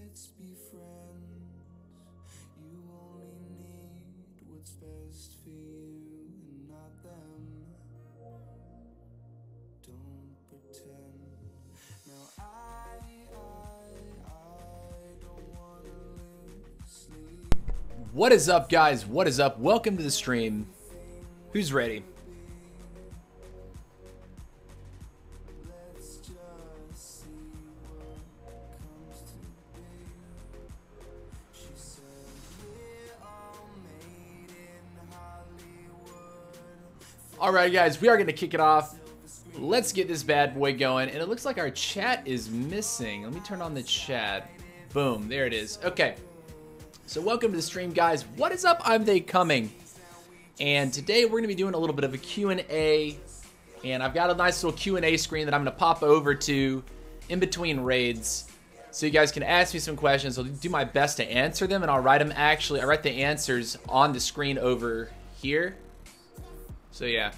Let's be friends. You only need what's best for you and not them. Don't pretend. Now I don't wanna lose sleep. What is up, guys? What is up? Welcome to the stream. Who's ready? Let's just see what comes to be. She said we're all made in Hollywood. All right, guys, we are going to kick it off. Let's get this bad boy going. And it looks like our chat is missing. Let me turn on the chat. Boom, there it is. Okay. So welcome to the stream, guys. What is up? I'm They Coming. And today we're going to be doing a little bit of a Q&A. And I've got a nice little Q&A screen that I'm going to pop over to in between raids. So you guys can ask me some questions. I'll do my best to answer them. And I'll write them I write the answers on the screen over here. So yeah.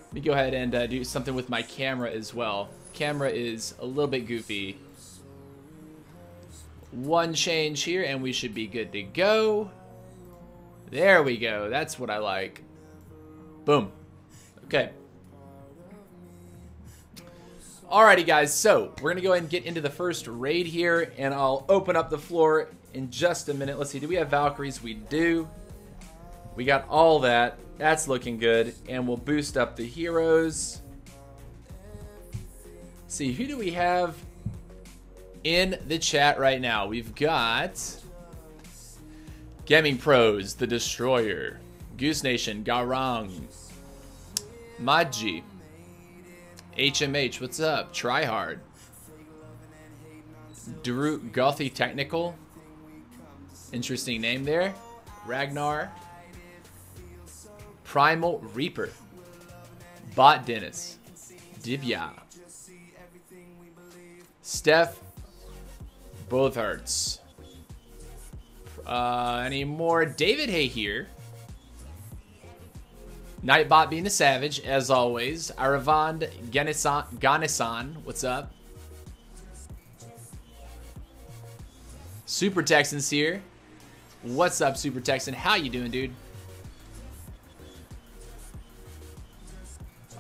Let me go ahead and do something with my camera as well. Camera is a little bit goofy. One change here and we should be good to go. There we go. That's what I like. Boom. Okay. Alrighty, guys. So we're gonna go ahead and get into the first raid here, and I'll open up the floor in just a minute. Let's see. Do we have Valkyries? We do. We got all that. That's looking good, and we'll boost up the heroes. Let's see, who do we have in the chat right now? We've got Gaming Pros, The Destroyer, Goose Nation, Garang, Maji, HMH, what's up? Tryhard, Drew Gothy Technical, interesting name there, Ragnar, Primal Reaper, Bot Dennis, Divya, Steph Botharts. Any more? David Hay here. Nightbot being a savage, as always. Aravand Ganesan, what's up? Super Texans here. What's up, Super Texan? How you doing, dude?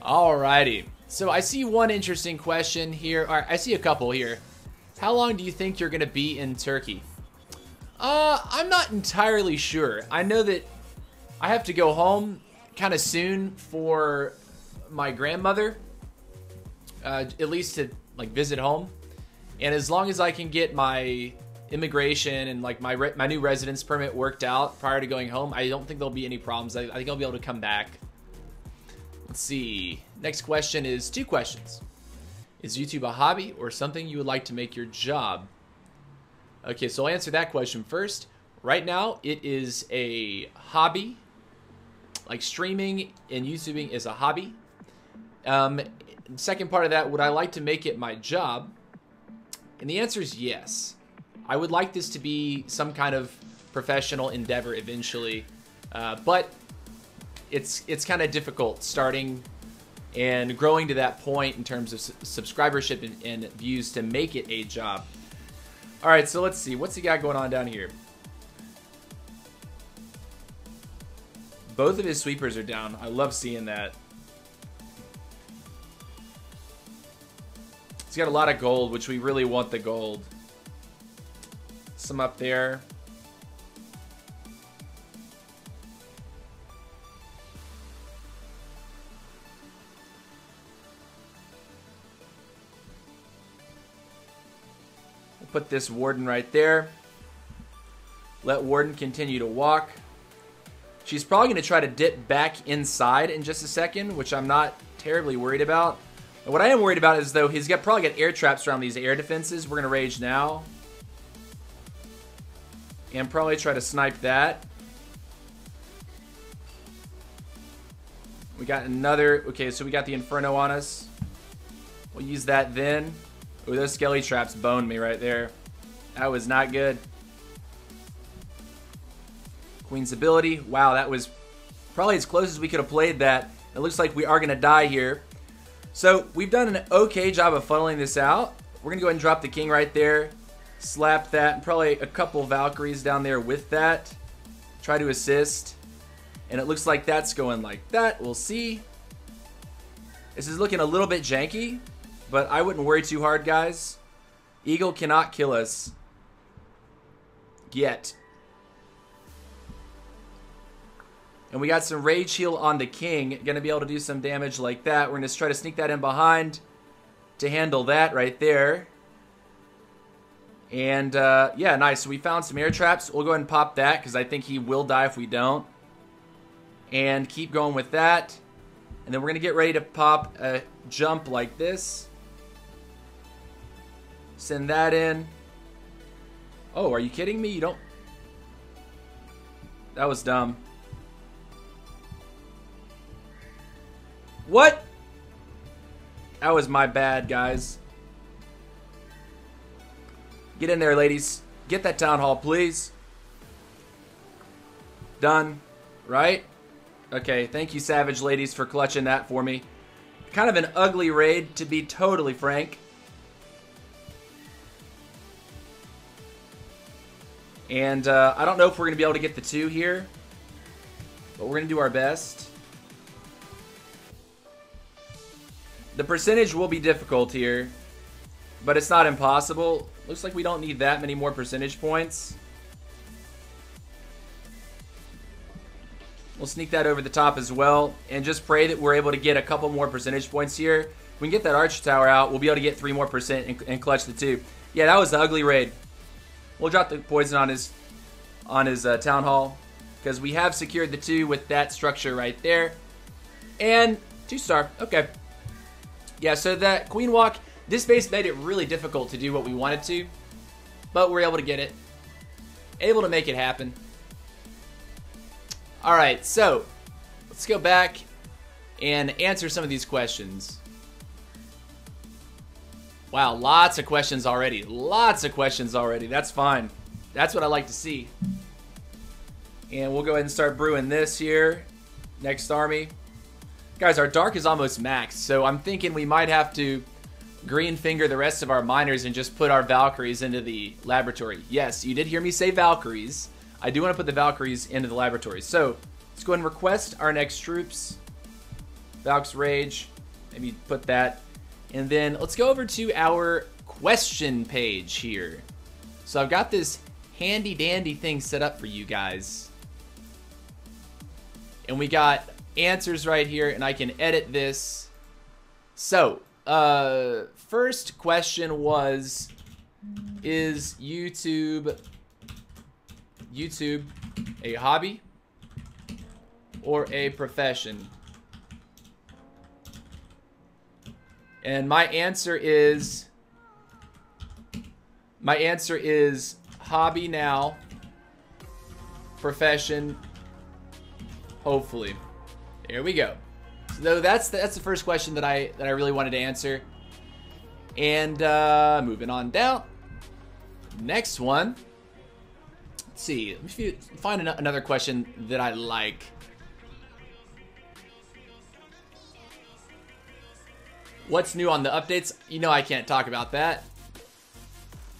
Alrighty. So I see one interesting question here. Or I see a couple here. How long do you think you're going to be in Turkey? I'm not entirely sure. I know that I have to go home kind of soon for my grandmother. At least to like visit home. And as long as I can get my immigration and like my new residence permit worked out prior to going home, I don't think there'll be any problems. I think I'll be able to come back. Let's see. Next question is 2 questions. Is YouTube a hobby or something you would like to make your job? Okay, so I'll answer that question first. Right now, it is a hobby. Like streaming and YouTubing is a hobby. Second part of that, would I like to make it my job? And the answer is yes. I would like this to be some kind of professional endeavor eventually. But it's kind of difficult starting and growing to that point in terms of subscribership and views to make it a job. All right, so let's see. What's he got going on down here? Both of his sweepers are down. I love seeing that. He's got a lot of gold, which we really want the gold. Some up there. Put this Warden right there. Let Warden continue to walk. She's probably going to try to dip back inside in just a second, which I'm not terribly worried about. And what I am worried about is, though, he's probably got air traps around these air defenses. We're going to rage now. And probably try to snipe that. We got another... Okay, so we got the Inferno on us. We'll use that then. Ooh, those skelly traps boned me right there. That was not good. Queen's ability. Wow, that was probably as close as we could have played that. It looks like we are going to die here. So we've done an okay job of funneling this out. We're going to go ahead and drop the king right there. slap that, and probably a couple Valkyries down there with that. Try to assist. And it looks like that's going like that. We'll see. This is looking a little bit janky, but I wouldn't worry too hard, guys. Eagle cannot kill us. Yet. And we got some Rage Heal on the King. Gonna be able to do some damage like that. We're gonna try to sneak that in behind to handle that right there. And, yeah, nice. So we found some air traps. We'll go ahead and pop that because I think he will die if we don't. And keep going with that. And then we're going to get ready to pop a jump like this. Send that in. Oh, are you kidding me? You don't... That was dumb. What? That was my bad, guys. Get in there, ladies. Get that town hall, please. Done. Right? Okay, thank you, Savage ladies, for clutching that for me. Kind of an ugly raid, to be totally frank. And I don't know if we're going to be able to get the 2 here. But we're going to do our best. The percentage will be difficult here. But it's not impossible. Looks like we don't need that many more percentage points. We'll sneak that over the top as well. And just pray that we're able to get a couple more percentage points here. If we can get that Archer Tower out, we'll be able to get 3 more % and clutch the 2. Yeah, that was the ugly raid. We'll drop the poison on his Town Hall. Because we have secured the 2 with that structure right there. And 2-star. Okay. Yeah, so that Queen Walk, this base made it really difficult to do what we wanted to. But we're able to get it. Able to make it happen. Alright, so let's go back and answer some of these questions. Wow, lots of questions already. Lots of questions already. That's fine. That's what I like to see. And we'll go ahead and start brewing this here. Next army. Guys, our Dark is almost maxed, so I'm thinking we might have to green finger the rest of our miners and just put our Valkyries into the laboratory. Yes, you did hear me say Valkyries. I do want to put the Valkyries into the laboratory. So, let's go ahead and request our next troops. Valk's Rage. Maybe put that. And then, let's go over to our question page here. So, I've got this handy dandy thing set up for you guys. And we got answers right here, and I can edit this. So, first question was, is YouTube a hobby or a profession? And my answer is hobby now, profession hopefully. There we go. So that's the first question that I really wanted to answer. And moving on down. Next one. Let's see. Let me find another question that I like. What's new on the updates? You know I can't talk about that.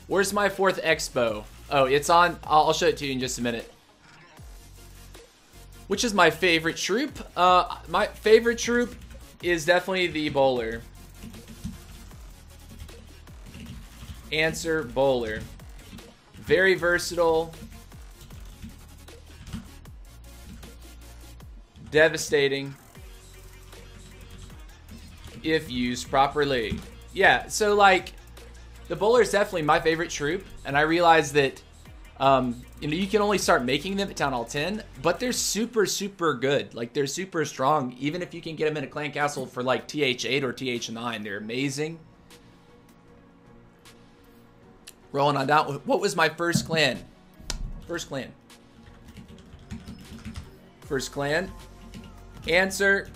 Where's my 4th expo? Oh, it's on. I'll show it to you in just a minute. Which is my favorite troop? My favorite troop is definitely the Bowler. Answer, Bowler. Very versatile. Devastating. If used properly. Yeah, so like, the Bowler is definitely my favorite troop, and I realize that you know, you can only start making them at Town Hall 10, but they're super, super good. Like, they're super strong. Even if you can get them in a clan castle for like TH8 or TH9, they're amazing. Rolling on down. What was my first clan? First clan. First clan. Answer,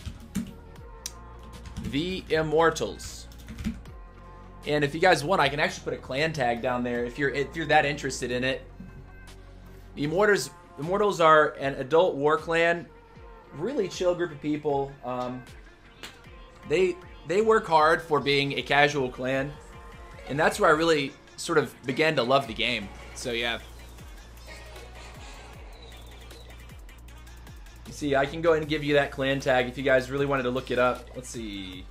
the Immortals. And if you guys want, I can actually put a clan tag down there if you're that interested in it. The Immortals are an adult war clan. Really chill group of people. They work hard for being a casual clan. And that's where I really sort of began to love the game. So yeah. You see, I can go ahead and give you that clan tag if you guys really wanted to look it up. Let's see.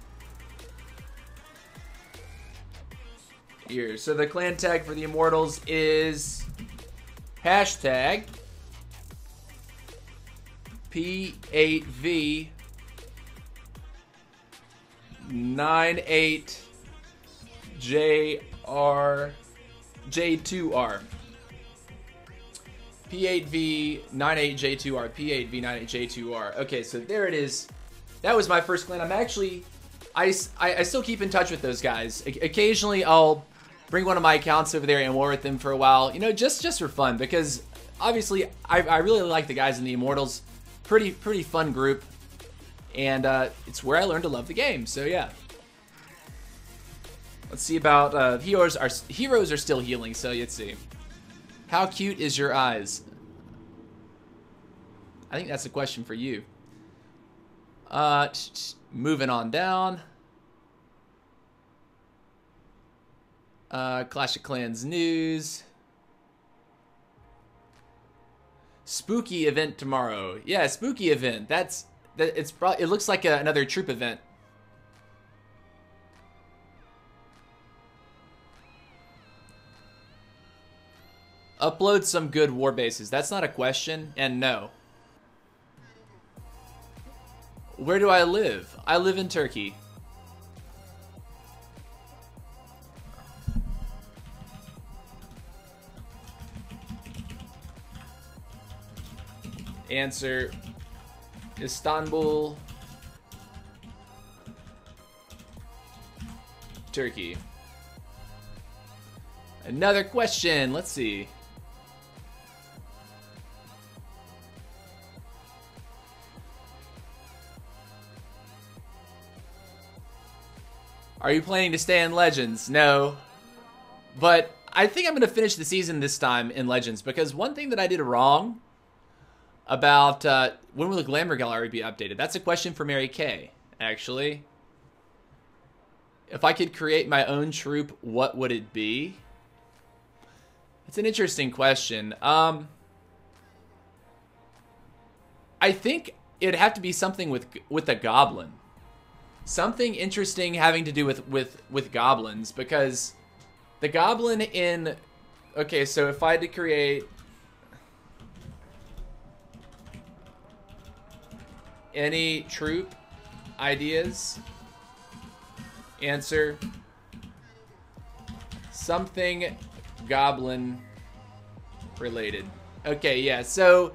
Here, so the clan tag for the Immortals is hashtag P8V98J2R. P8V98J2R. P8V98J2R. Okay, so there it is. That was my first clan. I'm actually, I still keep in touch with those guys. Occasionally, I'll bring one of my accounts over there and war with them for a while. You know, just for fun, because obviously I really like the guys in the Immortals. Pretty fun group, and it's where I learned to love the game. So yeah. Let's see about heroes are still healing. So let's see. How cute is your eyes? I think that's a question for you. Moving on down. Clash of Clans news. Spooky event tomorrow. Yeah, spooky event. It looks like another troop event. Upload some good war bases. That's not a question, and no. Where do I live? I live in Turkey. Answer: Istanbul, Turkey. Another question. Let's see. Are you planning to stay in Legends? No. But I think I'm going to finish the season this time in Legends, because one thing that I did wrong about when will the Glamour Gallery be updated? That's a question for Mary Kay, actually. If I could create my own troop, what would it be? It's an interesting question. I think it'd have to be something with a goblin. Something interesting having to do with goblins, because the goblin in... Okay, so if I had to create any troop ideas, answer: something goblin related. Okay, yeah, so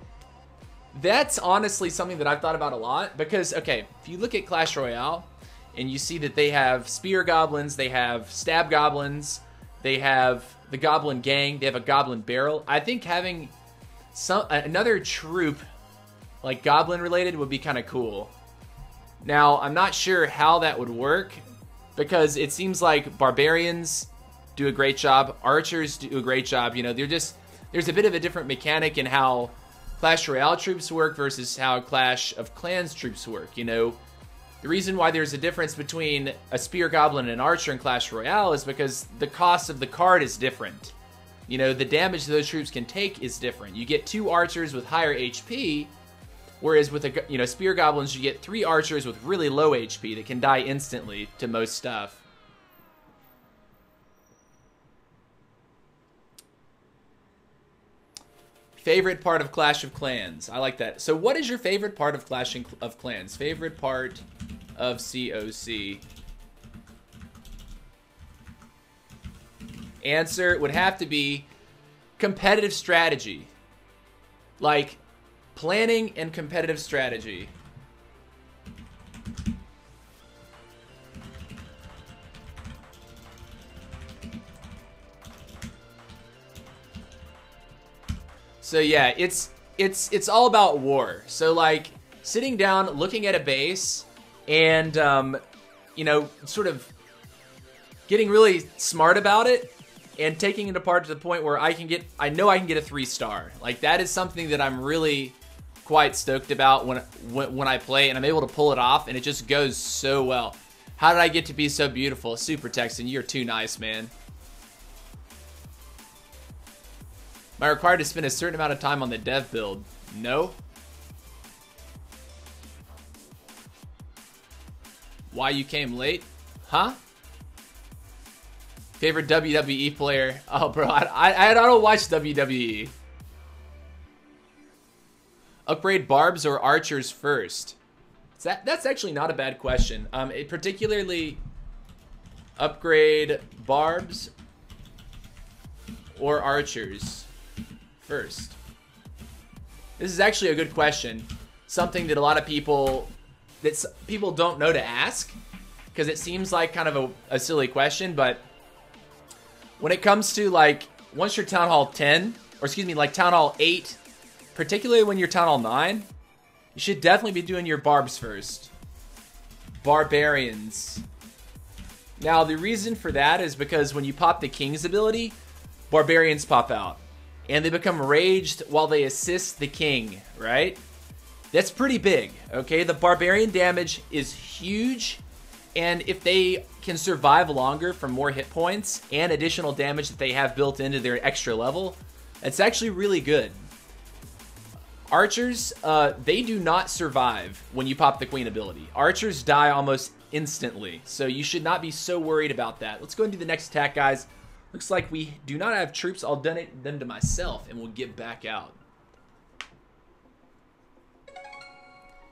that's honestly something that I've thought about a lot, because, okay, if you look at Clash Royale and you see that they have spear goblins, they have stab goblins, they have the goblin gang, they have a goblin barrel. I think having another troop like goblin related would be kind of cool. Now, I'm not sure how that would work, because it seems like barbarians do a great job, archers do a great job. You know, there's a bit of a different mechanic in how Clash Royale troops work versus how Clash of Clans troops work. You know, the reason why there's a difference between a spear goblin and an archer in Clash Royale is because the cost of the card is different. You know, the damage those troops can take is different. You get 2 archers with higher HP, whereas with spear goblins you get 3 archers with really low HP that can die instantly to most stuff. Favorite part of Clash of Clans. I like that. So what is your favorite part of Clash of Clans? Favorite part of COC? Answer would have to be competitive strategy. Like planning and competitive strategy. So yeah, it's all about war. So like sitting down, looking at a base, and sort of getting really smart about it and taking it apart to the point where I know I can get a 3-star. Like that is something that I'm really quite stoked about when I play, and I'm able to pull it off, and it just goes so well. How did I get to be so beautiful? Super Texan, you're too nice, man. Am I required to spend a certain amount of time on the dev build? No. Why you came late? Huh? Favorite WWE player? Oh, bro, I don't watch WWE. Upgrade barbs or archers first? That's actually not a bad question. Particularly upgrade barbs or archers first. This is actually a good question. Something that a lot of people don't know to ask, because it seems like kind of a silly question, but when it comes to, like, once you're Town Hall 10, or excuse me, like Town Hall 8, particularly when you're Town Hall 9, you should definitely be doing your barbs first. Barbarians. Now, the reason for that is because when you pop the King's ability, Barbarians pop out. And they become raged while they assist the King, right? That's pretty big, okay? The Barbarian damage is huge, and if they can survive longer from more hit points and additional damage that they have built into their extra level, it's actually really good. Archers, they do not survive when you pop the Queen ability. Archers die almost instantly, so you should not be so worried about that. Let's go and do the next attack, guys. Looks like we do not have troops. I'll donate them to myself, and we'll get back out.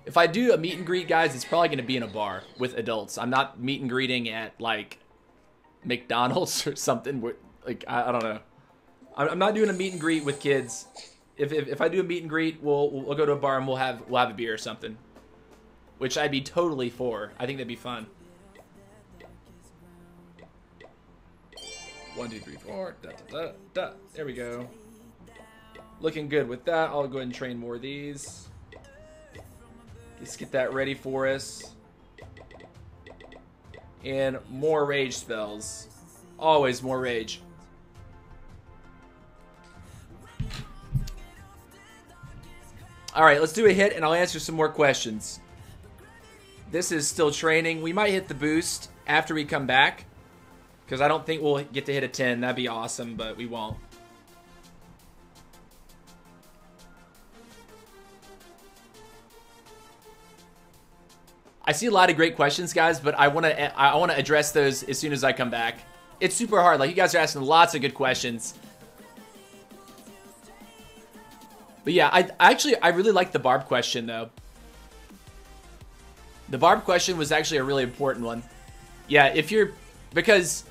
If I do a meet and greet, guys, it's probably going to be in a bar with adults. I'm not meet and greeting at, like, McDonald's or something. Like, I don't know. I'm not doing a meet and greet with kids. If I do a meet and greet, we'll go to a bar and we'll have a beer or something, which I'd be totally for. I think that'd be fun. 1, 2, 3, 4. Da, da, da, da. There we go. Looking good with that. I'll go ahead and train more of these. Let's get that ready for us. And more rage spells. Always more rage. Alright, let's do a hit and I'll answer some more questions. This is still training. We might hit the boost after we come back, because I don't think we'll get to hit a 10. That'd be awesome, but we won't. I see a lot of great questions, guys, but I want to address those as soon as I come back. It's super hard. Like, you guys are asking lots of good questions. But yeah, I really like the Barb question, though. The Barb question was actually a really important one. Yeah, because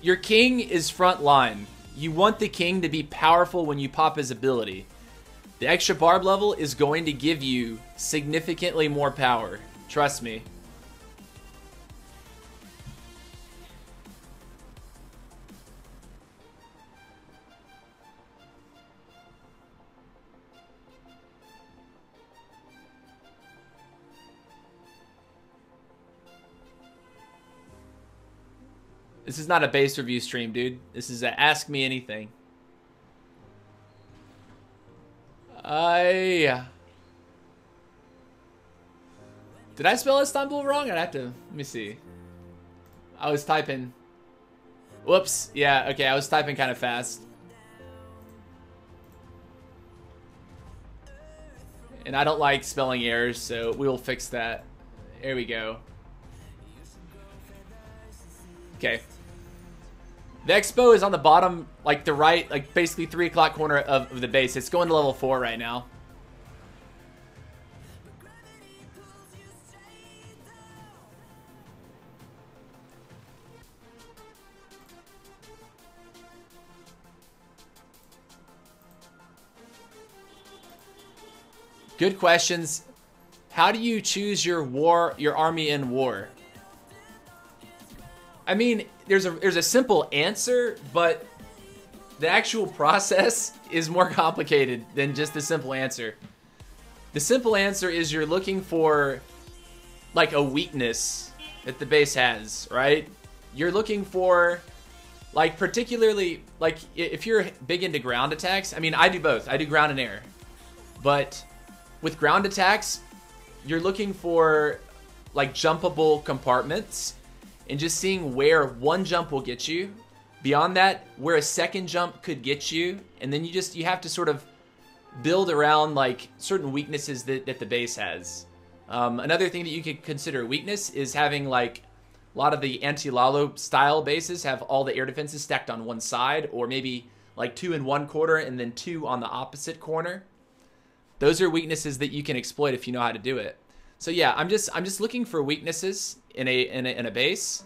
your King is front line. You want the King to be powerful when you pop his ability. The extra Barb level is going to give you significantly more power. Trust me. This is not a base review stream, dude. This is a Ask Me Anything. Did I spell Istanbul wrong? I'd have to... Let me see. I was typing... Whoops. Yeah, okay. I was typing kind of fast. And I don't like spelling errors, so we'll fix that. There we go. Okay. The Expo is on the bottom, like the right, like basically 3 o'clock corner of the base. It's going to level 4 right now. Good questions. How do you choose your army in war? I mean, there's a simple answer, but the actual process is more complicated than just the simple answer. The simple answer is you're looking for, like, a weakness that the base has, right? You're looking for, like, particularly, like, if you're big into ground attacks, I mean, I do both. I do ground and air. But with ground attacks, you're looking for, like, jumpable compartments and just seeing where one jump will get you. Beyond that, where a second jump could get you, and then you have to sort of build around like certain weaknesses that the base has. Another thing that you could consider a weakness is having like a lot of the anti-Lalo style bases have all the air defenses stacked on one side, or maybe like 2 in one corner and then 2 on the opposite corner. Those are weaknesses that you can exploit if you know how to do it. So yeah, I'm just looking for weaknesses in a base,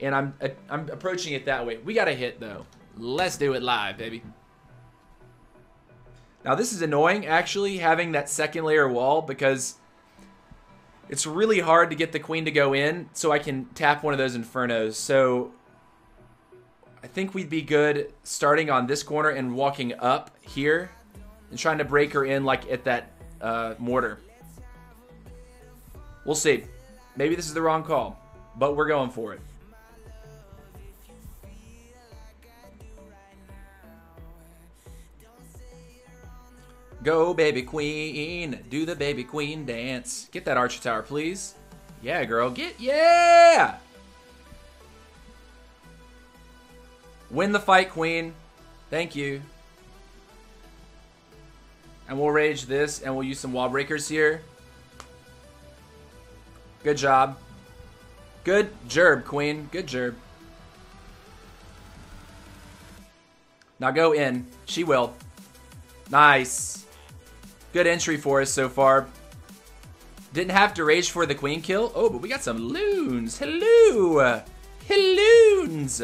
and I'm approaching it that way. We got a hit though. Let's do it live, baby. Now this is annoying actually, having that second layer wall, because it's really hard to get the queen to go in so I can tap one of those infernos. So I think we'd be good starting on this corner and walking up here and trying to break her in like at that mortar. We'll see. Maybe this is the wrong call, but we're going for it. Go, baby queen. Do the baby queen dance. Get that archer tower, please. Yeah, girl. Yeah! Win the fight, queen. Thank you. And we'll rage this, and we'll use some wall breakers here. Good job. Good gerb, queen. Good gerb. Now go in. She will. Nice. Good entry for us so far. Didn't have to rage for the queen kill. Oh, but we got some loons. Hello. Helloons.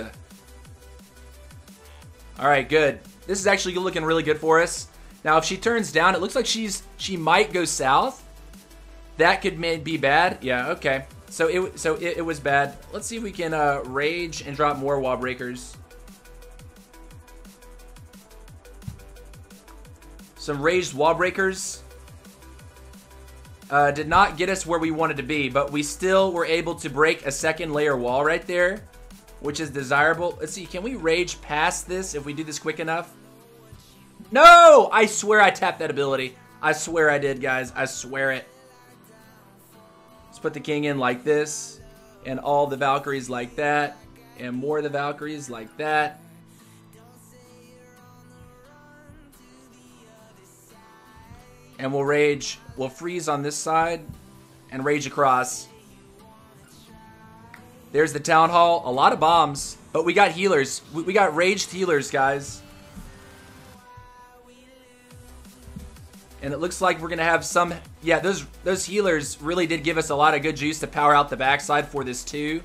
All right, good. This is actually looking really good for us. Now, if she turns down, it looks like she might go south. That could be bad. Yeah, okay. So it was bad. Let's see if we can rage and drop more wall breakers. Some raged wall breakers did not get us where we wanted to be, but we still were able to break a second layer wall right there, which is desirable. Let's see, can we rage past this if we do this quick enough? No! I swear I tapped that ability. I swear I did, guys. I swear it. Let's put the king in like this, and all the Valkyries like that, and more of the Valkyries like that. And we'll rage, we'll freeze on this side and rage across. There's the town hall, a lot of bombs, but we got healers. We got raged healers, guys. And it looks like we're gonna have some, yeah, those healers really did give us a lot of good juice to power out the backside for this too.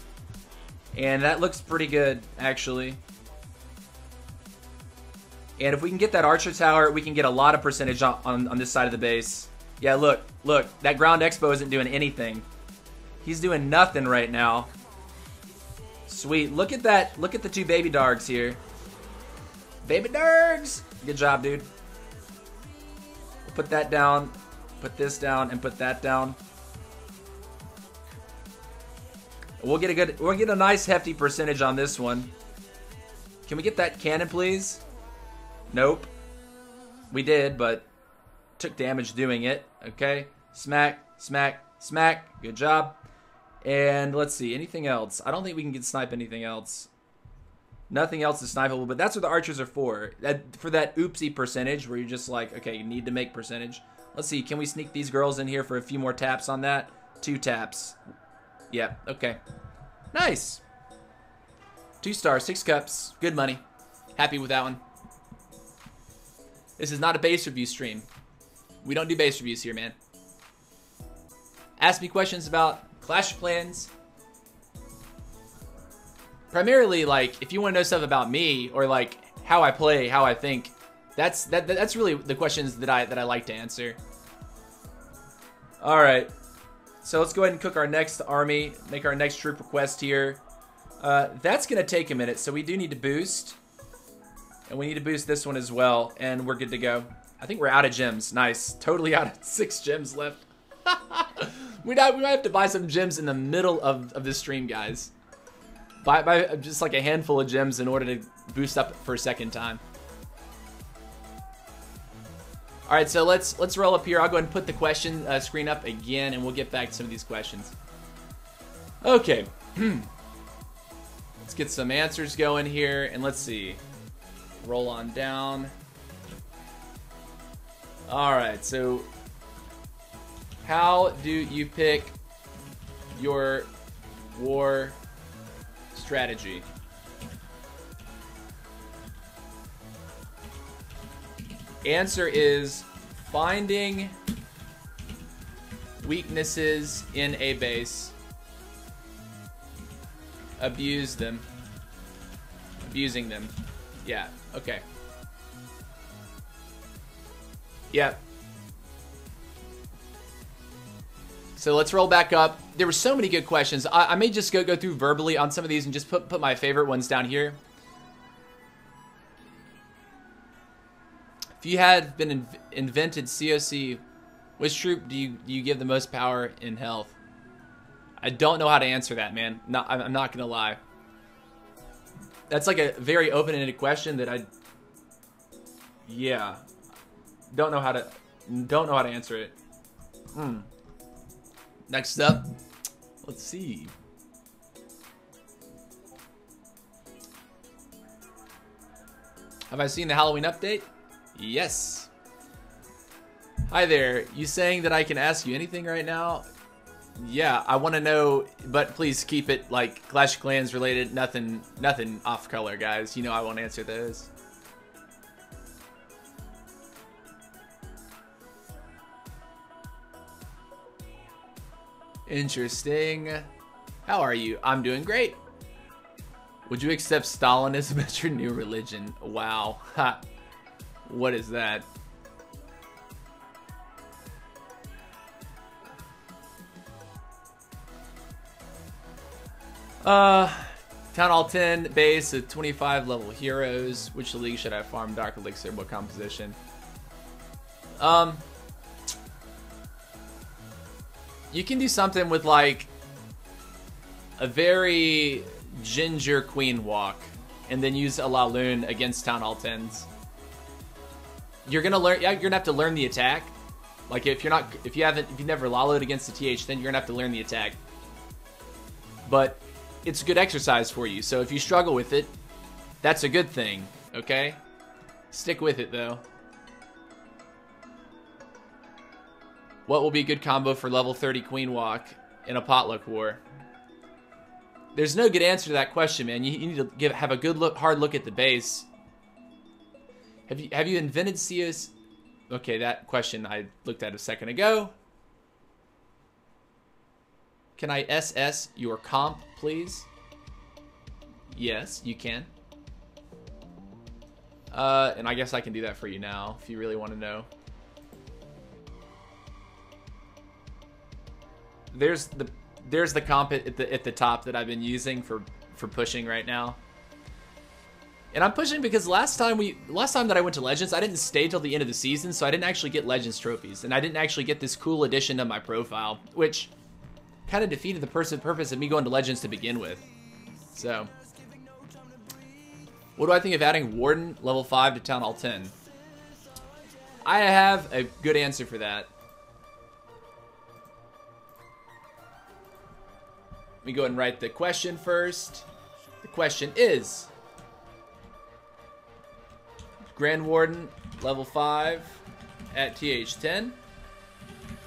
And that looks pretty good, actually. And if we can get that archer tower, we can get a lot of percentage on this side of the base. Yeah, look. That ground expo isn't doing anything. He's doing nothing right now. Sweet. Look at that. Look at the 2 baby dargs here. Baby dargs! Good job, dude. We'll put that down, put this down, and put that down. We'll get a nice hefty percentage on this one. Can we get that cannon, please? Nope. We did, but took damage doing it. Okay. Smack, smack, smack. Good job. And let's see. Anything else? I don't think we can snipe anything else. Nothing else is snipeable, but that's what the archers are for. For that oopsie percentage where you're just like, okay, you need to make percentage. Let's see. Can we sneak these girls in here for a few more taps on that? 2 taps. Yeah. Okay. Nice. 2 stars, 6 cups. Good money. Happy with that one. This is not a base review stream. We don't do base reviews here, man. Ask me questions about Clash of Clans. Primarily, like, if you want to know stuff about me or like how I play, how I think, that's really the questions that I like to answer. All right. So let's go ahead and cook our next army, make our next troop request here. That's going to take a minute, so we do need to boost. And we need to boost this one as well, and we're good to go. I think we're out of gems. Nice. Totally out of 6 gems left. we might have to buy some gems in the middle of this stream, guys. Buy just like a handful of gems in order to boost up for a second time. All right, so let's roll up here. I'll go ahead and put the question screen up again, and we'll get back to some of these questions. Okay. Let's get some answers going here, and let's see. Roll on down. Alright, so how do you pick your war strategy? Answer is finding weaknesses in a base. Abuse them. Abusing them. Yeah, okay. Yep. So let's roll back up. There were so many good questions. I may just go through verbally on some of these and just put my favorite ones down here. If you had been invented COC, which troop do you give the most power in health? I don't know how to answer that, man. I'm not gonna lie. That's like a very open-ended question that yeah, don't know how to answer it. Next up, let's see. Have I seen the Halloween update? Yes. Hi there. You saying that I can ask you anything right now? Yeah, I want to know, but please keep it like Clash of Clans related. Nothing off color, guys. You know I won't answer those. Interesting. How are you? I'm doing great. Would you accept Stalinism as your new religion? Wow. Ha. What is that? Town Hall 10 base of 25 level heroes. Which league should I farm Dark Elixir? What composition? You can do something with like a very ginger queen walk and then use a La Lune against Town Hall 10s. You're gonna learn, yeah, you're gonna have to learn the attack. Like if you've never Laloed against the TH, then you're gonna have to learn the attack. But it's a good exercise for you. So if you struggle with it, that's a good thing, okay? Stick with it though. What will be a good combo for level 30 Queen Walk in a potluck war? There's no good answer to that question, man. You need to have a good look, hard look at the base. Have you invented COs? Okay, that question I looked at a second ago. Can I SS your comp, please? Yes, you can. And I guess I can do that for you now if you really want to know. There's the comp at the top that I've been using for pushing right now. And I'm pushing because last time that I went to Legends, I didn't stay till the end of the season, so I didn't actually get Legends trophies, and I didn't actually get this cool addition to my profile, which kind of defeated the purpose of me going to Legends to begin with. So, what do I think of adding Warden level 5 to Town Hall 10? I have a good answer for that. Let me go ahead and write the question first. The question is, Grand Warden level 5 at TH10?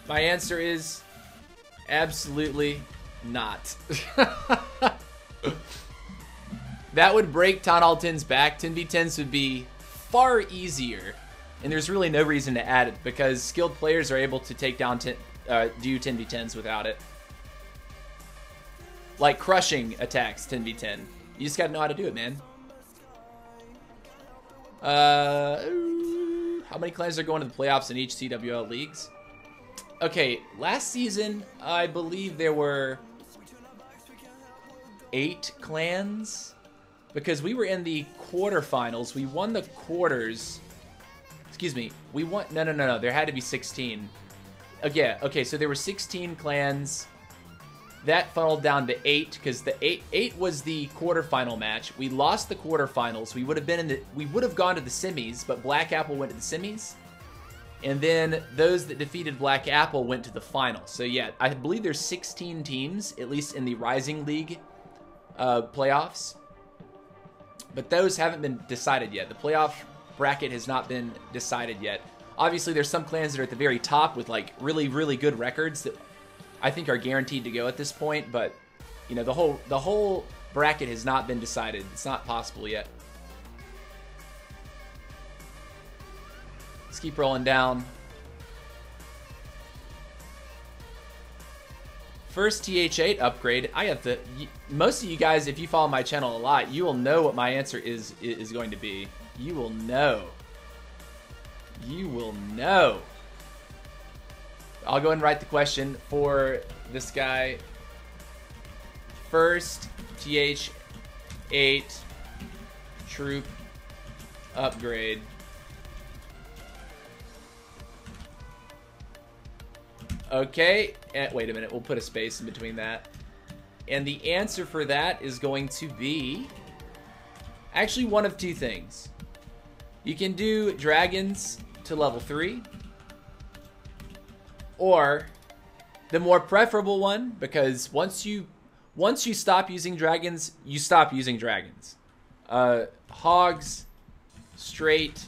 My answer is absolutely not. That would break Town Hall 10's back. 10v10s would be far easier, and there's really no reason to add it because skilled players are able to take down do 10v10s without it. Like crushing attacks 10v10. You just gotta know how to do it, man. How many clans are going to the playoffs in each CWL leagues? Okay, last season, I believe there were 8 clans. Because we were in the quarterfinals. We won the quarters. Excuse me. We won... No. There had to be 16. Yeah, okay, so there were 16 clans. That funneled down to 8 because the 8 was the quarterfinal match. We lost the quarterfinals. We would have gone to the semis, but Black Apple went to the semis. And then those that defeated Black Apple went to the finals. So yeah, I believe there's 16 teams, at least in the Rising League playoffs. but those haven't been decided yet. The playoff bracket has not been decided yet. Obviously, there's some clans that are at the very top with like really, really good records that I think are guaranteed to go at this point, but you know, the whole bracket has not been decided. It's not possible yet. Let's keep rolling down. First TH8 upgrade. I have the most of you guys, if you follow my channel a lot, you will know what my answer is going to be. You will know. You will know. I'll go ahead and write the question for this guy. First TH8 troop upgrade. Okay, and wait a minute, we'll put a space in between that. And the answer for that is going to be actually one of two things. You can do dragons to level 3, or the more preferable one, because once you stop using dragons, you stop using dragons. Hogs straight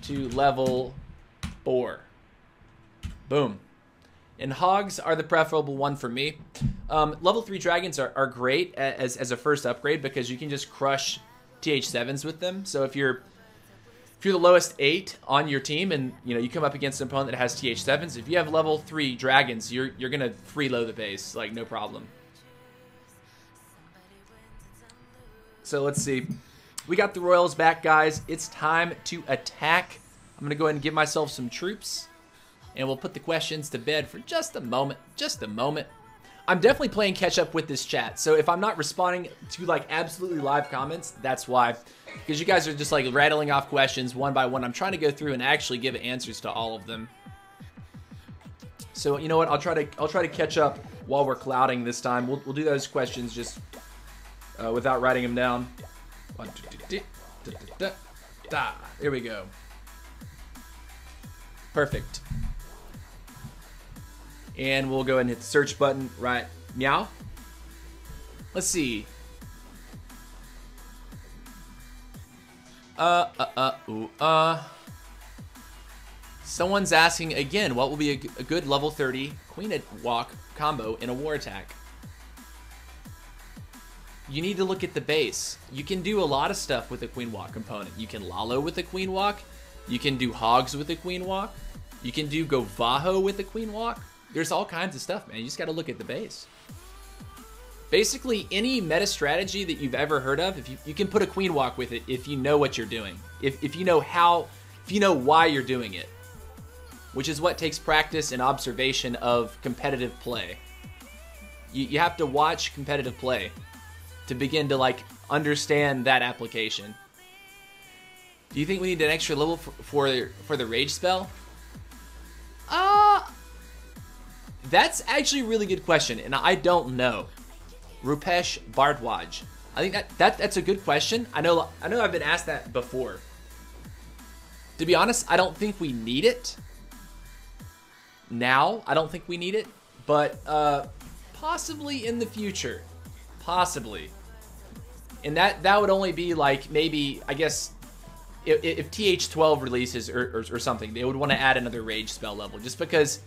to level 4. Boom. And hogs are the preferable one for me. Level 3 dragons are great as a first upgrade because you can just crush TH7s with them. So if you're the lowest 8 on your team and you come up against an opponent that has TH7s, if you have level 3 dragons, you're gonna freeload the base like no problem. So let's see. We got the Royals back, guys. It's time to attack. I'm gonna go ahead and give myself some troops. And we'll put the questions to bed for just a moment. Just a moment. I'm definitely playing catch up with this chat. So if I'm not responding to like absolutely live comments, that's why. Because you guys are just like rattling off questions one by one. I'm trying to go through and actually give answers to all of them. So you know what? I'll try to catch up while we're clouding this time. We'll do those questions just without writing them down. 1, 2, 3, there we go. Perfect. And we'll go ahead and hit the search button right meow. Let's see. Someone's asking again, what will be a good level 30 Queen Walk combo in a war attack? You need to look at the base. You can do a lot of stuff with the Queen Walk component. You can Lalo with the Queen Walk. You can do Hogs with the Queen Walk. You can do Govaho with the Queen Walk. There's all kinds of stuff, man. You just got to look at the base. Basically, any meta strategy that you've ever heard of, if you can put a Queen Walk with it if you know what you're doing. If you know why you're doing it. Which is what takes practice and observation of competitive play. You have to watch competitive play to begin to like understand that application. Do you think we need an extra level for the rage spell? That's actually a really good question, and I don't know. Rupesh Bardwaj. I think that's a good question. I know I've been asked that before. To be honest, I don't think we need it. Now, I don't think we need it, but possibly in the future. Possibly. And that would only be like maybe, I guess, if TH12 releases or something, they would want to add another rage spell level, just because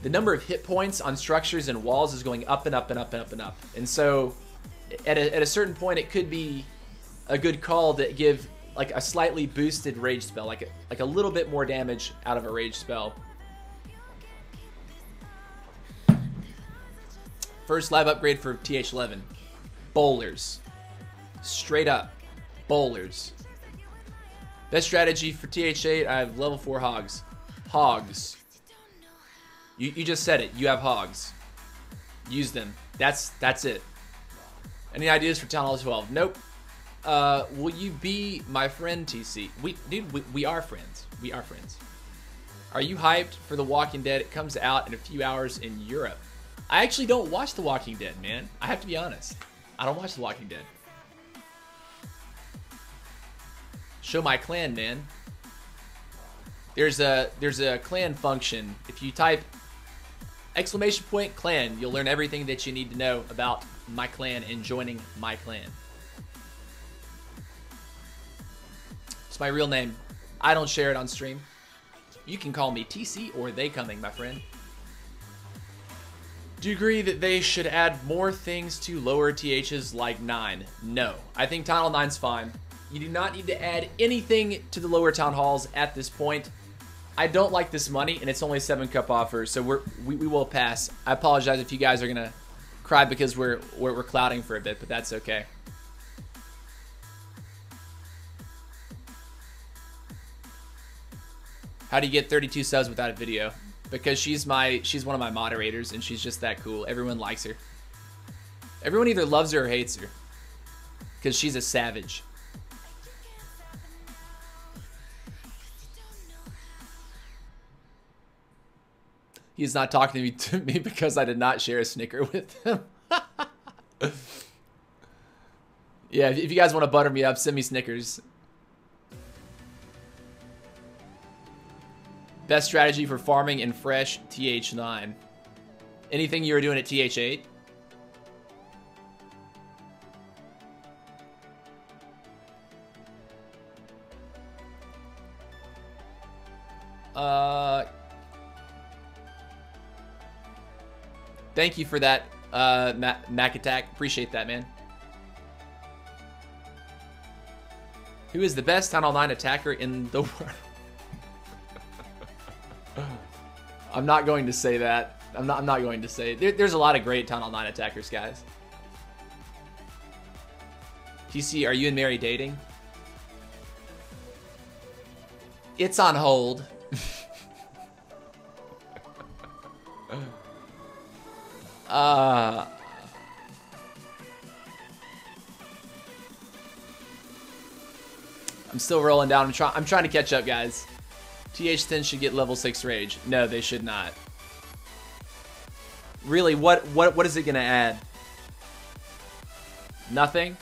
the number of hit points on structures and walls is going up and up and up and up and up. And so at a certain point, it could be a good call to give like a slightly boosted rage spell, like a little bit more damage out of a rage spell. First live upgrade for TH11. Bowlers. Straight up. Bowlers. Best strategy for TH8, I have level 4 hogs. Hogs. You just said it. You have hogs. Use them. That's it. Any ideas for Town Hall 12? Nope. Will you be my friend, TC? We are friends. We are friends. Are you hyped for The Walking Dead? It comes out in a few hours in Europe. I actually don't watch The Walking Dead, man. I have to be honest. I don't watch The Walking Dead. Show my clan, man. There's a clan function. If you type !clan, you'll learn everything that you need to know about my clan and joining my clan. It's my real name. I don't share it on stream. You can call me TC or They Coming, my friend. Do you agree that they should add more things to lower THs like 9? No. I think Town Hall 9's fine. You do not need to add anything to the lower Town Halls at this point. I don't like this money, and it's only a 7-cup offer, so we will pass. I apologize if you guys are going to cry because we're clouding for a bit, but that's okay. How do you get 32 subs without a video? Because she's one of my moderators, and she's just that cool. Everyone likes her. Everyone either loves her or hates her. Because she's a savage. He's not talking to me because I did not share a Snicker with him. Yeah, if you guys want to butter me up, send me Snickers. Best strategy for farming in fresh TH9. Anything you were doing at TH8? Thank you for that, Mac Attack. Appreciate that, man. Who is the best Town Hall 9 attacker in the world? I'm not going to say that. I'm not going to say. There's a lot of great Town Hall 9 attackers, guys. TC, are you and Mary dating? It's on hold. I'm still rolling down. I'm trying to catch up, guys. TH10 should get level 6 rage. No, they should not. Really, what is it gonna add? Nothing?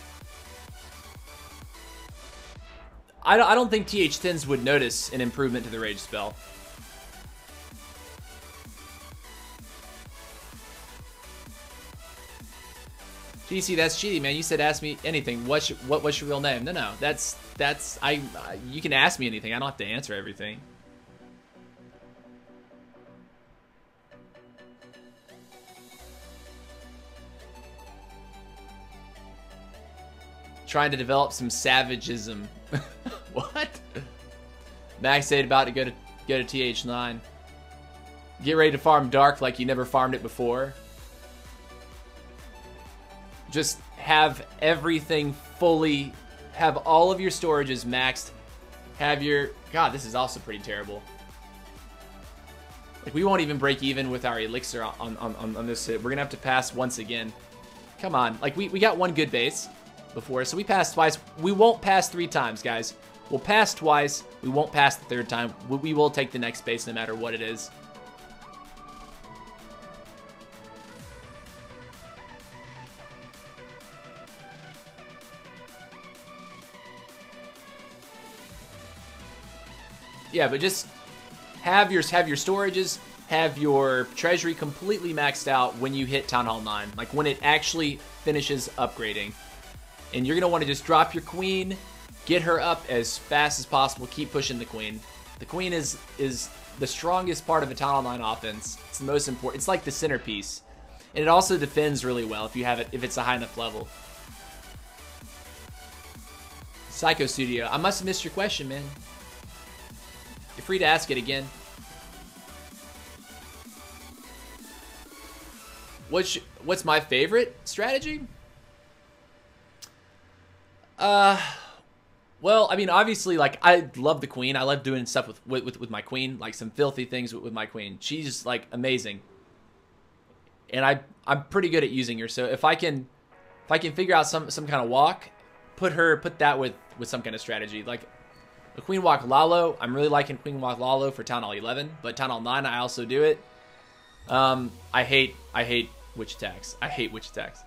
I don't think TH10s would notice an improvement to the rage spell. GC, that's cheating, man. You said ask me anything. What's your real name? No. That's you can ask me anything. I don't have to answer everything. Trying to develop some savagism. What? Max 8 about to go to TH9. Get ready to farm dark like you never farmed it before. Just have everything fully, have all of your storages maxed. Have your, God, this is also pretty terrible. Like, we won't even break even with our elixir on this hit. We're gonna have to pass once again. Come on, like we got one good base before, so we passed twice. We won't pass 3 times, guys. We'll pass twice. We won't pass the 3rd time. We will take the next base no matter what it is. Yeah, but just have your storages, have your treasury completely maxed out when you hit Town Hall 9, like when it actually finishes upgrading. And you're going to want to just drop your queen, get her up as fast as possible, keep pushing the queen. The queen is the strongest part of a Town Hall 9 offense. It's the most important. It's like the centerpiece. And it also defends really well if you have it, if it's a high enough level. Psycho Studio, I must have missed your question, man. You're free to ask it again. What's my favorite strategy? Well, I mean, obviously, like, I love the queen. I love doing stuff with my queen, like some filthy things with my queen. She's like amazing, and I'm pretty good at using her. So if I can figure out some kind of walk, put that with some kind of strategy, like the Queen Walk Lalo. I'm really liking Queen Walk Lalo for Town Hall 11, but Town Hall 9 I also do it. I hate witch attacks. I hate witch attacks.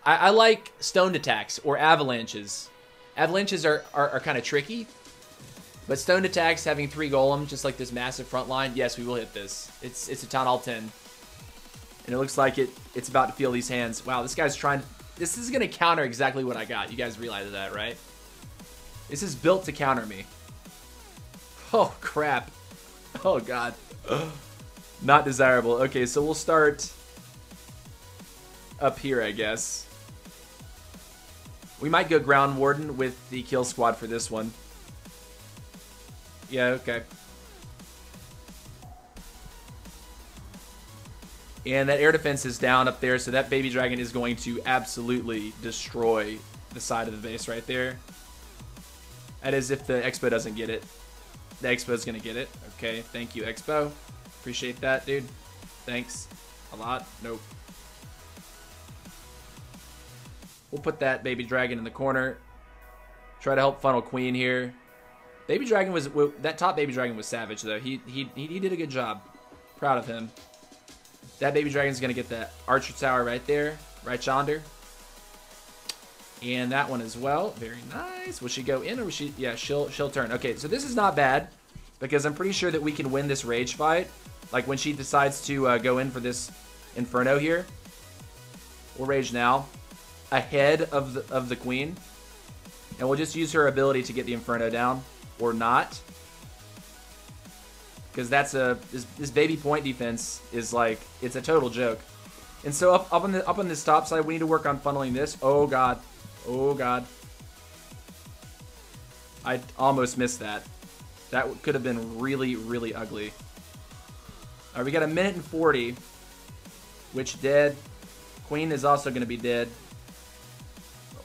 I like stoned attacks or avalanches. Avalanches are kind of tricky, but stoned attacks, having 3 golem, just like this massive front line, yes, we will hit this. It's a Town Hall 10, and it looks like it's about to feel these hands. Wow, this guy's trying. This is gonna counter exactly what I got. You guys realize that, right? This is built to counter me. Oh, crap. Oh, God. Not desirable. Okay, so we'll start up here, I guess. We might go Ground Warden with the Kill Squad for this one. Yeah, okay. And that air defense is down up there, so that baby dragon is going to absolutely destroy the side of the base right there. That is if the Expo doesn't get it. The Expo's going to get it. Okay, thank you, Expo. Appreciate that, dude. Thanks. A lot. Nope. We'll put that baby dragon in the corner. Try to help funnel Queen here. Baby dragon was... That top baby dragon was savage, though. He did a good job. Proud of him. That baby dragon's going to get the archer tower right there. Right yonder. And that one as well. Very nice. Will she go in or will she... Yeah, she'll turn. Okay, so this is not bad. Because I'm pretty sure that we can win this rage fight. Like when she decides to go in for this Inferno here. We'll rage now. Ahead of the Queen. And we'll just use her ability to get the Inferno down. Or not. Because that's this baby point defense is like, it's a total joke. And so up on this top side, we need to work on funneling this. Oh god. Oh god. I almost missed that. That could have been really, really ugly. Alright, we got 1 minute and 40. Which dead. Queen is also going to be dead.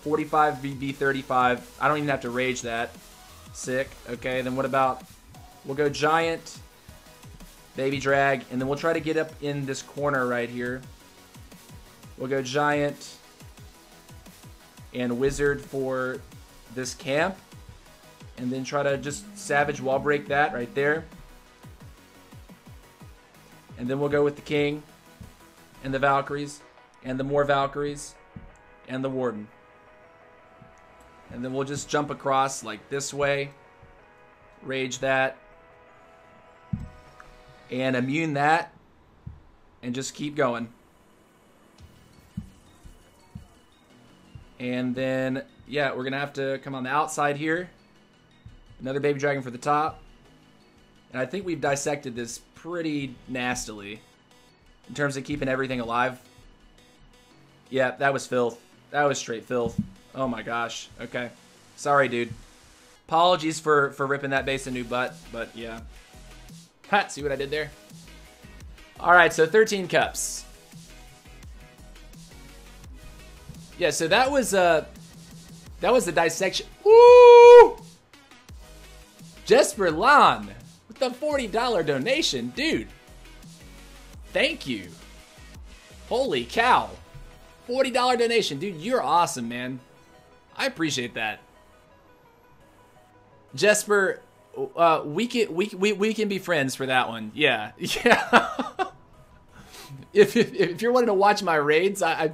45 v 35. I don't even have to rage that. Sick. Okay, then what about... We'll go Giant, Baby Drag, and then we'll try to get up in this corner right here. We'll go Giant and Wizard for this camp. And then try to just Savage Wall Break that right there. And then we'll go with the King and the Valkyries and the more Valkyries and the Warden. And then we'll just jump across like this way. Rage that. And immune that. And just keep going. And then, yeah, we're going to have to come on the outside here. Another baby dragon for the top. And I think we've dissected this pretty nastily. In terms of keeping everything alive. Yeah, that was filth. That was straight filth. Oh my gosh. Okay. Sorry, dude. Apologies for ripping that base a new butt, but yeah. Ha, see what I did there? Alright, so 13 cups. Yeah, so that was the dissection. Woo! Jesper Lan with the $40 donation. Dude. Thank you. Holy cow. $40 donation. Dude, you're awesome, man. I appreciate that. Jesper, we can be friends for that one. Yeah. Yeah. if you're wanting to watch my raids, I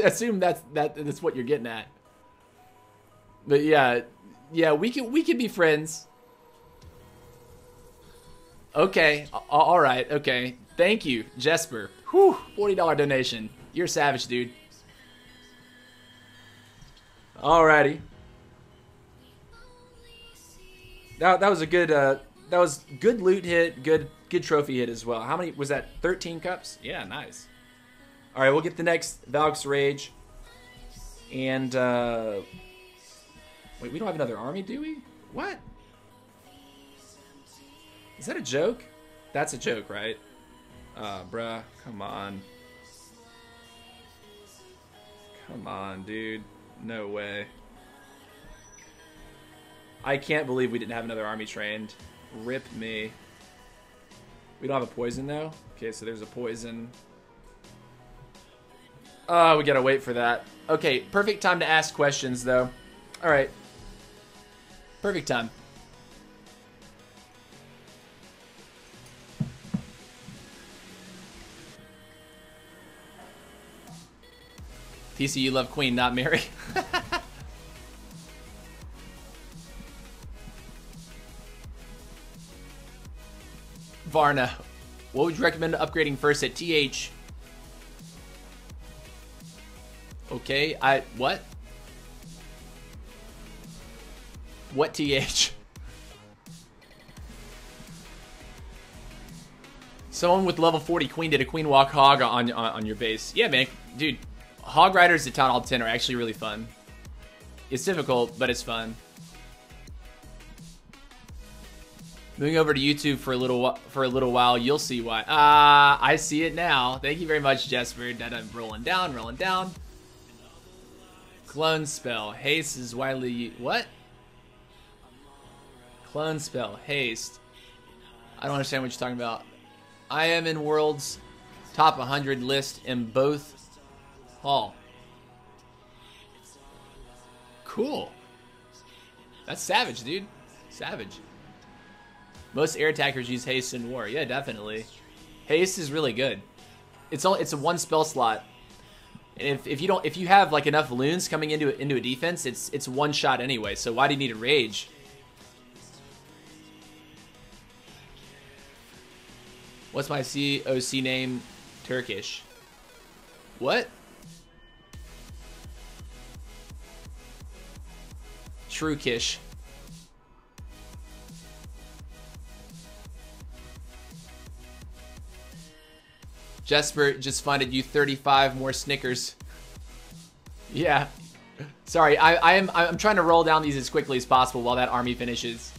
assume that's what you're getting at. But yeah, we can be friends. Okay. All right. Okay. Thank you, Jesper. Whew, $40 donation. You're a savage, dude. Alrighty. That was a good that was good loot hit, good trophy hit as well. How many was that? 13 cups? Yeah, nice. Alright, we'll get the next Valk's Rage. And wait, we don't have another army, do we? What? Is that a joke? That's a joke, right? Bruh, come on. Come on, dude. No way. I can't believe we didn't have another army trained. Rip me. We don't have a poison though? Okay, so there's a poison. Oh, we gotta wait for that. Okay, perfect time to ask questions though. Alright. Perfect time. TC, you love Queen, not Mary. Varna, what would you recommend upgrading first at TH? Okay, what? What TH? Someone with level 40 queen did a queen walk hog on your base. Yeah, man. Dude, hog riders at Town Hall 10 are actually really fun. It's difficult, but it's fun. Moving over to YouTube for a little while, you'll see why. I see it now. Thank you very much, Jesper. I'm rolling down, rolling down. Clone spell. Haste is widely... What? Clone spell. Haste. I don't understand what you're talking about. I am in World's top 100 list in both hall. Cool. That's savage, dude. Savage. Most air attackers use haste in war. Yeah, definitely. Haste is really good. It's a one spell slot. And if you have like enough loons coming into a defense, it's one shot anyway. So why do you need a rage? What's my COC name? Turkish. What? Trukish. Jesper just funded you 35 more Snickers. Yeah. Sorry, I'm trying to roll down these as quickly as possible while that army finishes.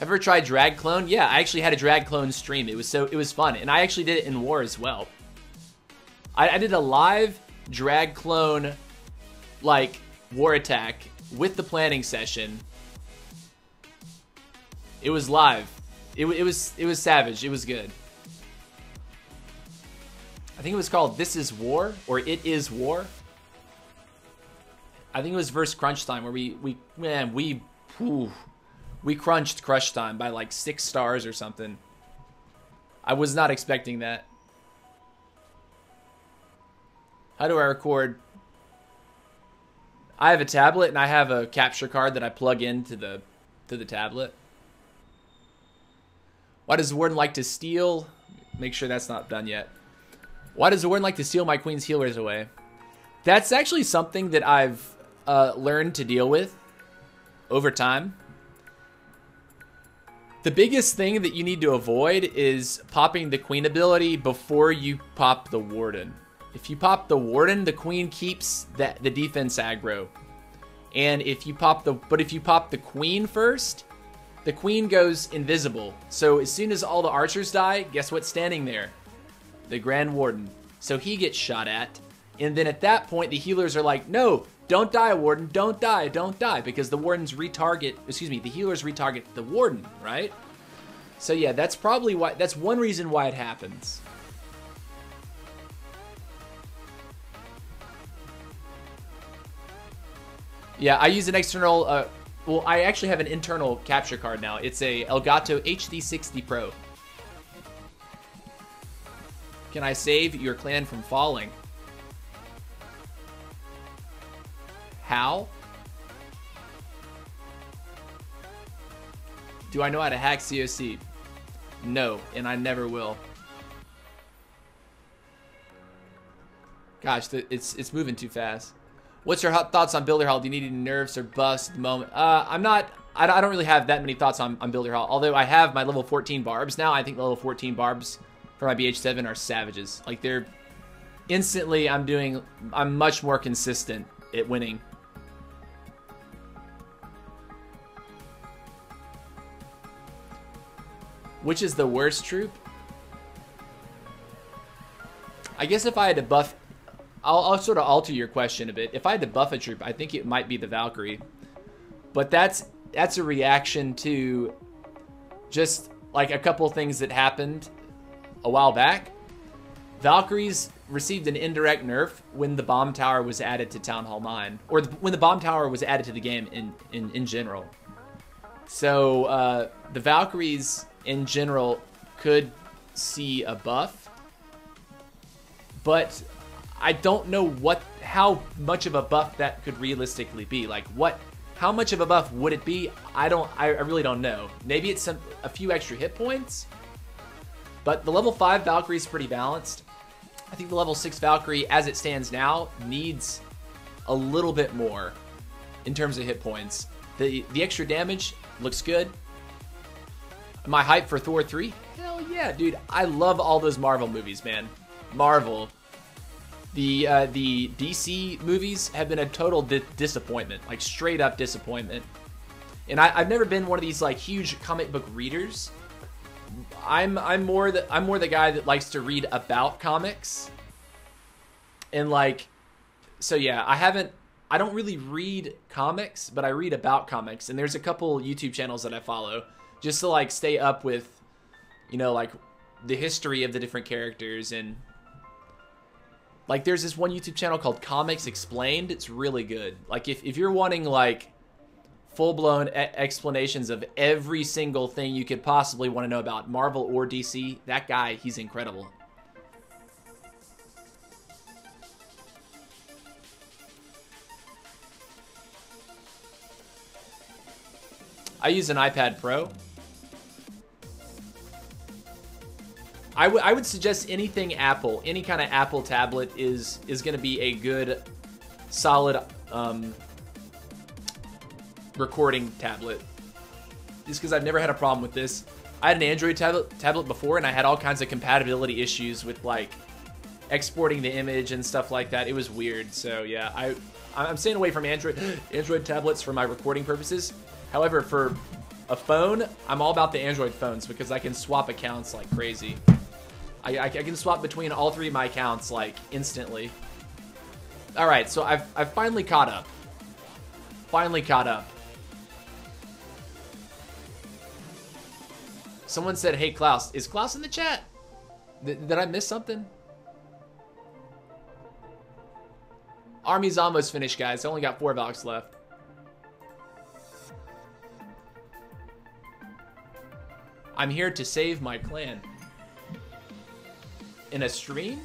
Ever tried drag clone? Yeah, I actually had a drag clone stream. It was fun, and I actually did it in war as well. I did a live drag clone like war attack with the planning session. It was live. It was savage. It was good. I think it was called This Is War, or It Is War. I think it was versus Crunch Time, where we crunched Crush Time by like 6 stars or something. I was not expecting that. How do I record? I have a tablet and I have a capture card that I plug into the tablet. Why does the Warden like to steal? Make sure that's not done yet. Why does the Warden like to steal my Queen's healers away? That's actually something that I've learned to deal with over time. The biggest thing that you need to avoid is popping the Queen ability before you pop the Warden. If you pop the Warden, the Queen keeps the defense aggro. And if you pop the Queen first, the Queen goes invisible. So as soon as all the archers die, guess what's standing there? The Grand Warden. So he gets shot at. And then at that point, the healers are like, no, don't die, Warden, don't die, don't die. Because the Wardens retarget, the healers retarget the Warden, right? So yeah, that's probably why, that's one reason why it happens. Yeah, I use an external, well, I actually have an internal capture card now. It's a Elgato HD60 Pro. Can I save your clan from falling? How? Do I know how to hack COC? No, and I never will. Gosh, it's moving too fast. What's your thoughts on Builder Hall? Do you need any nerfs or buffs at the moment? I don't really have that many thoughts on Builder Hall. Although I have my level 14 barbs now. I think the level 14 barbs for my BH7 are savages. Like they're instantly, I'm much more consistent at winning. Which is the worst troop? I guess if I had to buff, I'll sort of alter your question a bit. If I had to buff a troop, I think it might be the Valkyrie. But that's a reaction to just like a couple things that happened a while back. Valkyries received an indirect nerf when the bomb tower was added to Town Hall 9, or when the bomb tower was added to the game in general. So the Valkyries in general could see a buff, but I don't know how much of a buff that could realistically be. Like how much of a buff would it be? I really don't know. Maybe it's a few extra hit points, but the level 5 Valkyrie is pretty balanced. I think the level 6 Valkyrie, as it stands now, needs a little bit more in terms of hit points. The extra damage looks good. Am I hyped for Thor 3? Hell yeah, dude. I love all those Marvel movies, man. Marvel. The DC movies have been a total disappointment, like straight up disappointment. And I've never been one of these like huge comic book readers. I'm more the guy that likes to read about comics. And like, so yeah, I don't really read comics, but I read about comics. And there's a couple YouTube channels that I follow just to like stay up with, you know, like the history of the different characters. And like there's this one YouTube channel called Comics Explained. It's really good. Like if you're wanting like full-blown explanations of every single thing you could possibly want to know about Marvel or DC, that guy, he's incredible. I use an iPad Pro. I would suggest anything Apple, any kind of Apple tablet is going to be a good, solid recording tablet. Just because I've never had a problem with this. I had an Android tablet before, and I had all kinds of compatibility issues with like exporting the image and stuff like that. It was weird. So yeah, I'm staying away from Android tablets for my recording purposes. However, for a phone, I'm all about the Android phones because I can swap accounts like crazy. I can swap between all three of my accounts like instantly. All right, so I've finally caught up. Finally caught up. Someone said, "Hey Klaus, is Klaus in the chat? Did I miss something?" Army's almost finished, guys. I only got 4 Valks left. I'm here to save my clan. In a stream?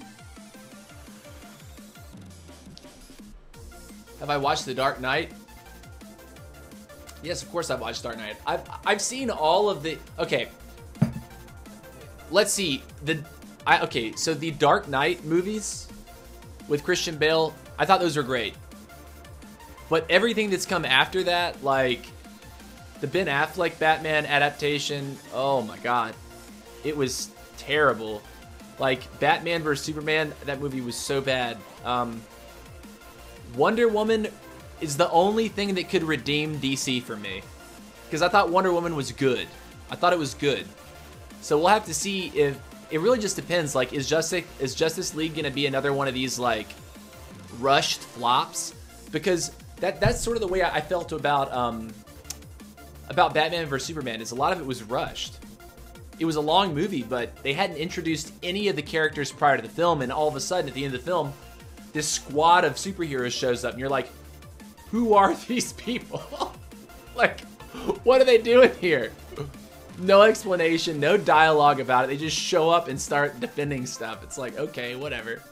Have I watched The Dark Knight? Yes, of course I've watched Dark Knight. I've seen all of the... Okay. Let's see. Okay, so the Dark Knight movies with Christian Bale, I thought those were great. But everything that's come after that, like the Ben Affleck Batman adaptation, oh my god. It was terrible. Like Batman vs Superman, that movie was so bad. Wonder Woman is the only thing that could redeem DC for me. Because I thought Wonder Woman was good. I thought it was good. So we'll have to see if... It really just depends. Like, is Justice League going to be another one of these, like, rushed flops? Because that's sort of the way I felt about Batman vs Superman, is a lot of it was rushed. It was a long movie, but they hadn't introduced any of the characters prior to the film, and all of a sudden, at the end of the film, this squad of superheroes shows up, and you're like, who are these people? Like, what are they doing here? No explanation, no dialogue about it. They just show up and start defending stuff. It's like, okay, whatever.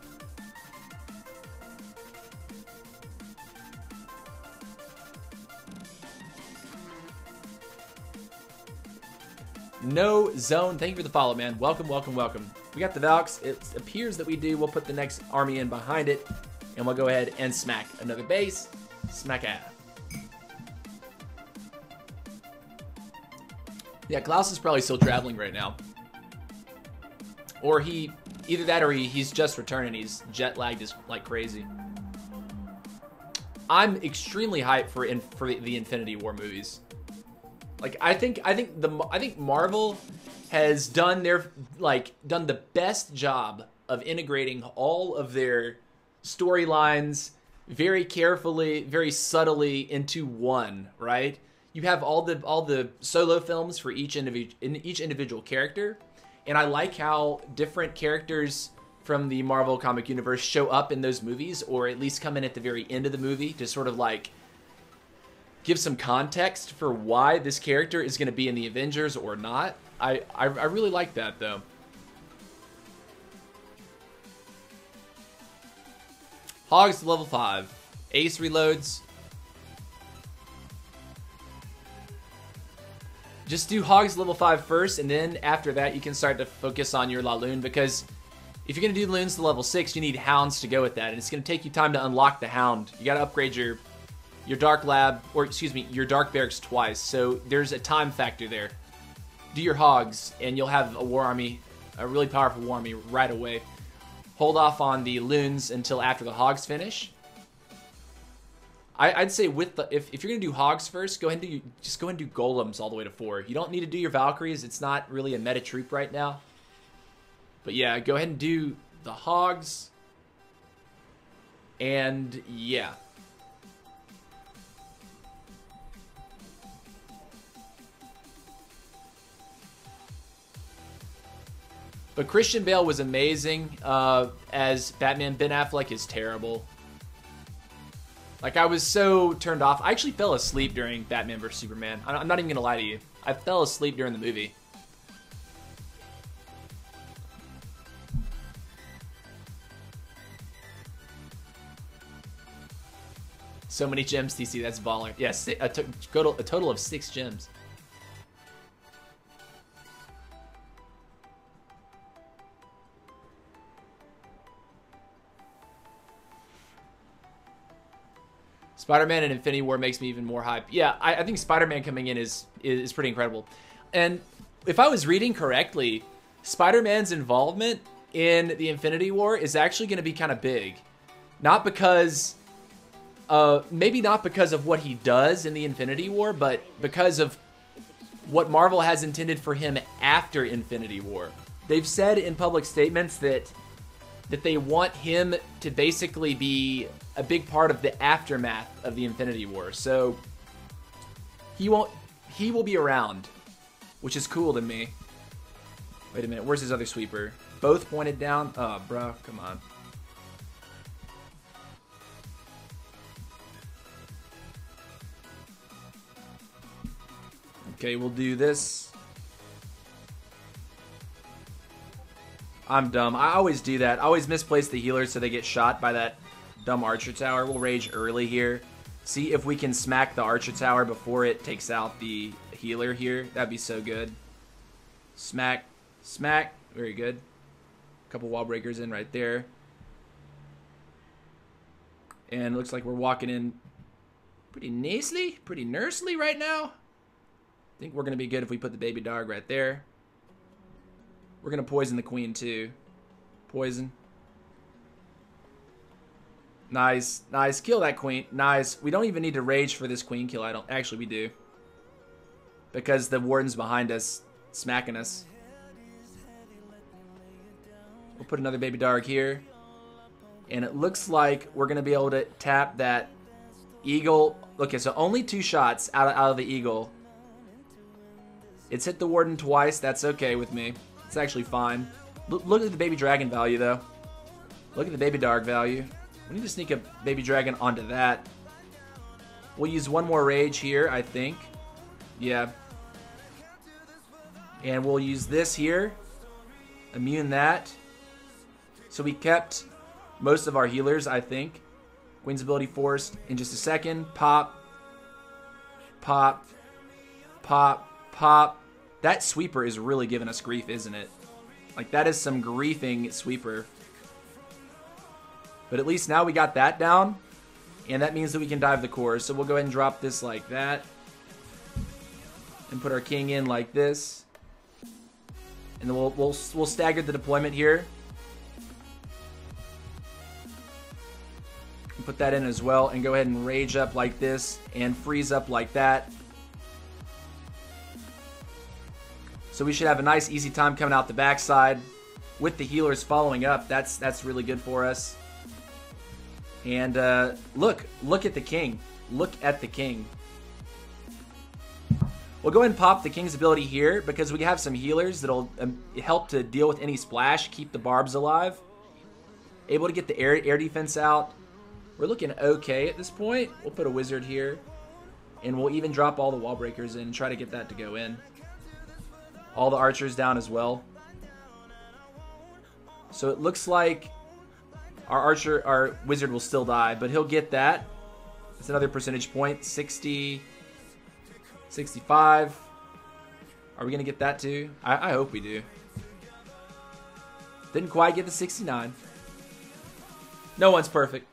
No Zone, thank you for the follow, man. Welcome, welcome, welcome. We got the Valks. It appears that we do. We'll put the next army in behind it, and we'll go ahead and smack another base. Smack out. Yeah, Klaus is probably still traveling right now. Or either that or he's just returning. He's jet lagged as like crazy. I'm extremely hyped for the Infinity War movies. Like I think Marvel has done the best job of integrating all of their storylines very carefully, very subtly into one, right? You have all the solo films for each individual character, and I like how different characters from the Marvel comic universe show up in those movies, or at least come in at the very end of the movie to sort of like give some context for why this character is going to be in the Avengers or not. I really like that though. Hogs to level 5. Ace reloads. Just do Hogs level 5 first, and then after that you can start to focus on your Laloon, because if you're going to do Loons to level 6, you need Hounds to go with that, and it's going to take you time to unlock the Hound. You got to upgrade your your Dark Lab, or excuse me, your Dark Barracks twice. So there's a time factor there. Do your Hogs, and you'll have a War Army, a really powerful War Army right away. Hold off on the Loons until after the Hogs finish. I'd say with the if you're gonna do Hogs first, go ahead and just go ahead and do Golems all the way to 4. You don't need to do your Valkyries. It's not really a meta troop right now. But yeah, go ahead and do the Hogs. And yeah. But Christian Bale was amazing as Batman. Ben Affleck is terrible. Like, I was so turned off. I actually fell asleep during Batman vs. Superman. I'm not even going to lie to you. I fell asleep during the movie. So many gems, TC. That's baller. Yes, a total of 6 gems. Spider-Man and Infinity War makes me even more hype. Yeah, I think Spider-Man coming in is pretty incredible. And if I was reading correctly, Spider-Man's involvement in the Infinity War is actually going to be kind of big. Not because, maybe not because of what he does in the Infinity War, but because of what Marvel has intended for him after Infinity War. They've said in public statements that they want him to basically be a big part of the aftermath of the Infinity War. So he will be around, which is cool to me. Wait a minute, where's his other sweeper? Both pointed down? Oh, bro, come on. Okay, we'll do this. I'm dumb. I always do that. I always misplace the healers so they get shot by that dumb Archer Tower. We'll rage early here. See if we can smack the Archer Tower before it takes out the healer here. That'd be so good. Smack. Smack. Very good. A couple wall breakers in right there. And it looks like we're walking in pretty nicely, pretty nursely right now. I think we're going to be good if we put the baby dog right there. We're going to poison the queen too. Poison. Nice. Nice. Kill that queen. Nice. We don't even need to rage for this queen kill. Actually, we do. Because the warden's behind us, smacking us. We'll put another baby dog here. And it looks like we're going to be able to tap that eagle. Okay, so only 2 shots out of the eagle. It's hit the warden twice. That's okay with me. It's actually fine. Look at the baby dragon value, though. Look at the baby dog value. We need to sneak a baby dragon onto that. We'll use one more rage here, I think. Yeah. And we'll use this here. Immune that. So we kept most of our healers, I think. Queen's ability forced in just a second. Pop. Pop. Pop. Pop. That sweeper is really giving us grief, isn't it? Like, that is some griefing sweeper. But at least now we got that down. And that means that we can dive the cores. So we'll go ahead and drop this like that. And put our king in like this. And then we'll stagger the deployment here. And put that in as well. And go ahead and rage up like this. And freeze up like that. So we should have a nice easy time coming out the backside with the healers following up. That's really good for us. And look at the king. Look at the king. We'll go ahead and pop the king's ability here because we have some healers that'll help to deal with any splash, keep the barbs alive. Able to get the air defense out. We're looking okay at this point. We'll put a wizard here. And we'll even drop all the wall breakers in and try to get that to go in. All the archers down as well. So it looks like our wizard will still die, but he'll get that. It's another percentage point. 60, 65. Are we going to get that too? I hope we do. Didn't quite get the 69. No one's perfect.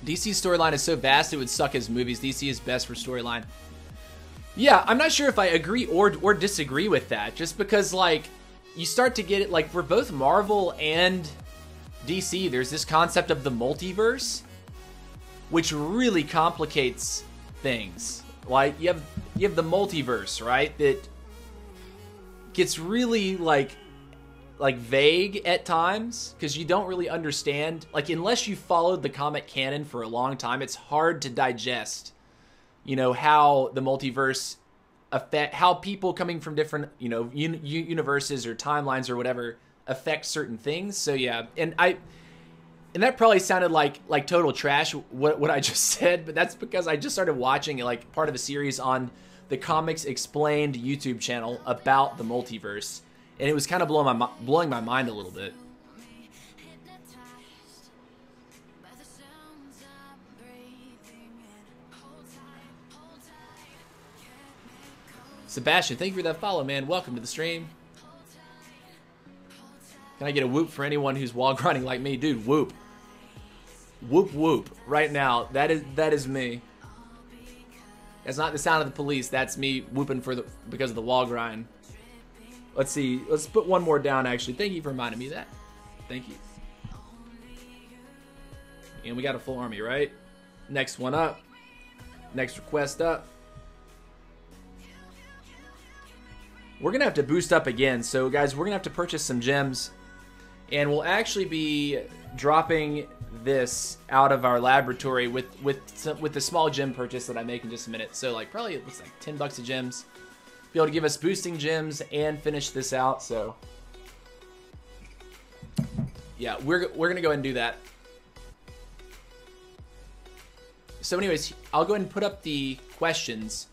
DC's storyline is so vast it would suck as movies. DC is best for storyline. Yeah, I'm not sure if I agree or disagree with that. Just because, like, you start to get it, like, for both Marvel and DC, there's this concept of the multiverse, which really complicates things. Like, you have the multiverse, right? That gets really, like vague at times, because you don't really understand, like, unless you followed the comic canon for a long time, it's hard to digest, you know, how the multiverse affect, how people coming from different, you know, universes or timelines or whatever affect certain things. So yeah, and that probably sounded like total trash, what I just said, but that's because I just started watching, like, part of a series on the Comics Explained YouTube channel about the multiverse. And it was kind of blowing my mind a little bit. Sebastian, thank you for that follow, man. Welcome to the stream. Can I get a whoop for anyone who's wall grinding like me? Dude, whoop. Whoop, whoop. Right now, that is me. That's not the sound of the police. That's me whooping because of the wall grind. Let's see. Let's put one more down, actually. Thank you for reminding me of that. Thank you. And we got a full army, right? Next one up. Next request up. We're going to have to boost up again. So, guys, we're going to have to purchase some gems. And we'll actually be dropping this out of our laboratory with the small gem purchase that I make in just a minute. So, like, probably it looks like 10 bucks of gems. Be able to give us boosting gems and finish this out. So yeah, we're gonna go ahead and do that. So anyways, I'll go ahead and put up the questions.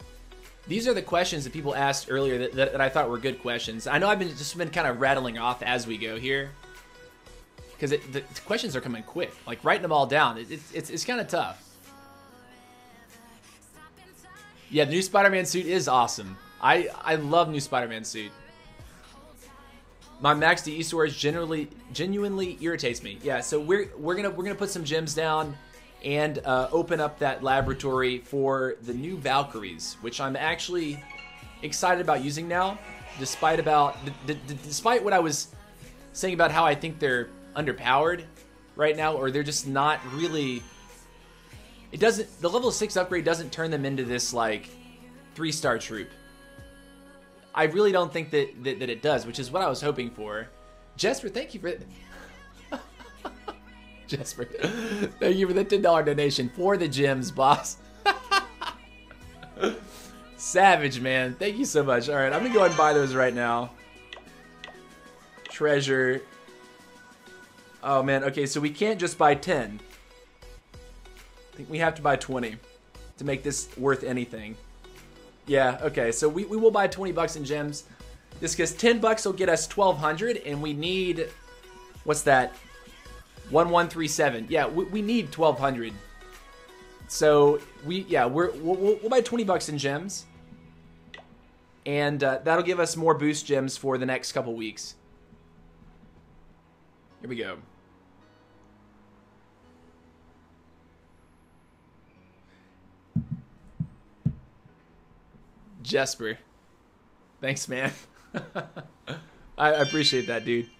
These are the questions that people asked earlier that I thought were good questions. I know I've been kind of rattling off as we go here, because the questions are coming quick. Like, writing them all down, it's kind of tough. Yeah, the new Spider-Man suit is awesome. I love new Spider-Man suit. My Max DE storage genuinely irritates me. Yeah, so we're gonna put some gems down and open up that laboratory for the new Valkyries, which I'm actually excited about using now. Despite what I was saying about how I think they're underpowered right now, or they're just not really. The level 6 upgrade doesn't turn them into this, like, 3-star troop. I really don't think that it does, which is what I was hoping for. Jesper, thank you for Jesper, thank you for the $10 donation for the gems, boss. Savage, man. Thank you so much. All right, I'm gonna go ahead and buy those right now. Treasure. Oh man. Okay, so we can't just buy 10. I think we have to buy 20 to make this worth anything. Yeah, okay, so we will buy 20 bucks in gems. This, because 10 bucks will get us 1,200, and we need, what's that? 1137. Yeah, we need 1,200. So we'll buy 20 bucks in gems, and that'll give us more boost gems for the next couple weeks. Here we go. Jesper, thanks, man. I appreciate that, dude.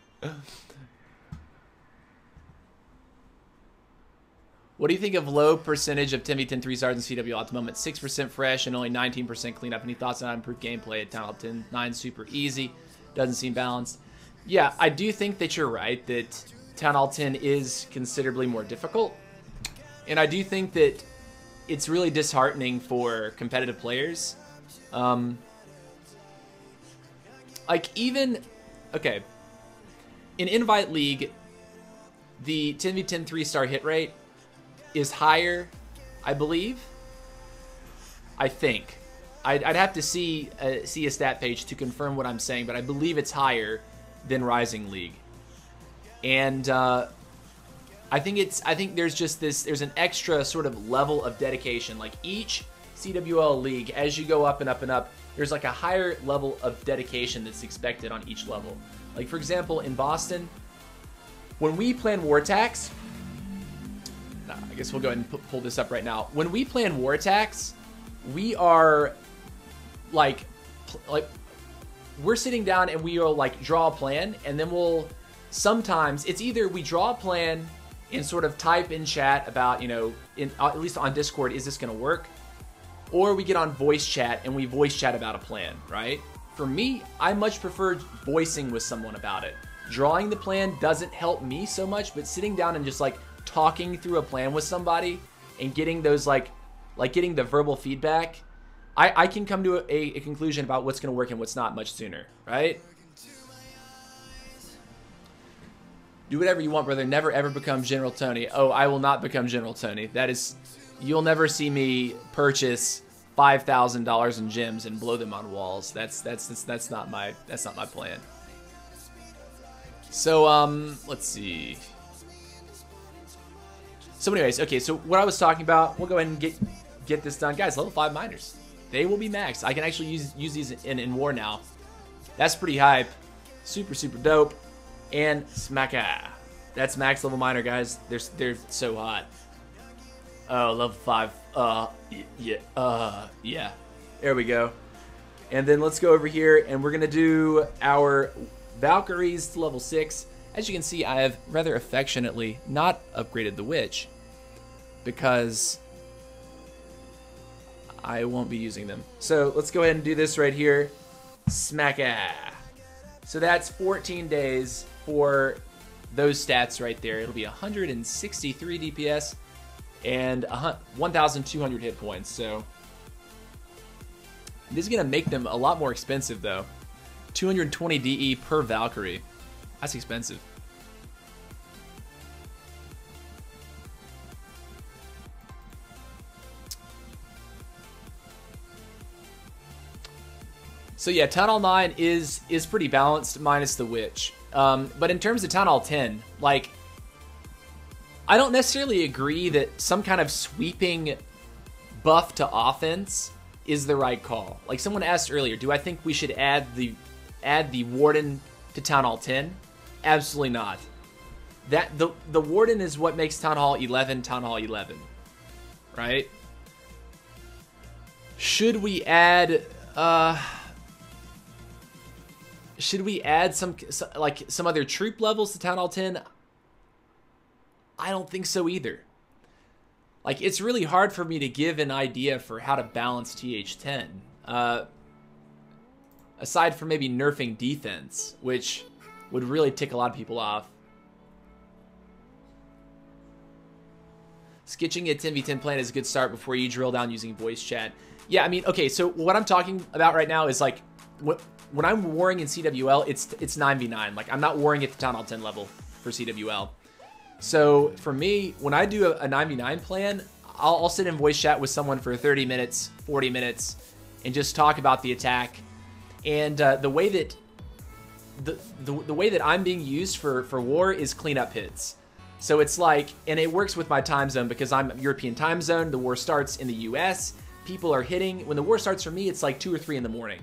What do you think of low percentage of 10v10 3-stars in CWL at the moment? 6% fresh and only 19% cleanup. Any thoughts on improved gameplay at Town Hall 10? 9 super easy. Doesn't seem balanced. Yeah, I do think that you're right, that Town Hall 10 is considerably more difficult. And I do think that it's really disheartening for competitive players. Like, even, okay, in Invite League, the 10v10 3-star hit rate is higher, I believe. I think. I'd have to see a stat page to confirm what I'm saying, but I believe it's higher than Rising League. And I think there's an extra sort of level of dedication. Like, each CWL league, as you go up and up and up, there's like a higher level of dedication that's expected on each level. Like, for example, in Boston, when we plan war attacks, I guess we'll go ahead and pull this up right now. When we plan war attacks, we are like we're sitting down and we will like draw a plan, and then we'll sometimes it's either we draw a plan and sort of type in chat about, you know, at least on Discord, is this going to work? Or we get on voice chat and we voice chat about a plan, right? For me, I much prefer voicing with someone about it. Drawing the plan doesn't help me so much, but sitting down and just like talking through a plan with somebody and getting those like getting the verbal feedback, I can come to a conclusion about what's going to work and what's not much sooner, right? Do whatever you want, brother. Never ever become General Tony. Oh, I will not become General Tony. That is, you'll never see me purchase $5,000 in gems and blow them on walls. That's not my plan. So let's see. So anyways, okay. So what I was talking about, we'll go ahead and get this done, guys. Level 5 miners, they will be maxed. I can actually use these in war now. That's pretty hype. Super dope. And Smacka. That's max level miner, guys. They're so hot. Oh, level 5. Yeah. There we go. And then let's go over here, and we're gonna do our Valkyries to level 6. As you can see, I have rather affectionately not upgraded the Witch because I won't be using them. So let's go ahead and do this right here. Smacka. So that's 14 days for those stats right there. It'll be 163 DPS and 1,200 hit points. So this is going to make them a lot more expensive, though. 220 DE per Valkyrie. That's expensive. So yeah, Town Hall 9 is pretty balanced, minus the Witch. But in terms of Town Hall 10, like, I don't necessarily agree that some kind of sweeping buff to offense is the right call. Like someone asked earlier, do I think we should add the Warden to Town Hall 10? Absolutely not. That the Warden is what makes Town Hall 11 Town Hall 11, right? Should we add some other troop levels to Town Hall 10? I don't think so either. Like, it's really hard for me to give an idea for how to balance TH10. Aside from maybe nerfing defense, which would really tick a lot of people off. Sketching a 10v10 plan is a good start before you drill down using voice chat. Yeah, I mean, okay, so what I'm talking about right now is like, when I'm warring in CWL, it's 9v9. Like, I'm not warring at the Town Hall 10 level for CWL. So for me, when I do a 9v9 plan, I'll sit in voice chat with someone for 30 minutes, 40 minutes, and just talk about the attack. And the way that the way that I'm being used for war is cleanup hits. So it's like, and it works with my time zone because I'm European time zone. The war starts in the US. People are hitting. When the war starts for me, it's like 2 or 3 in the morning.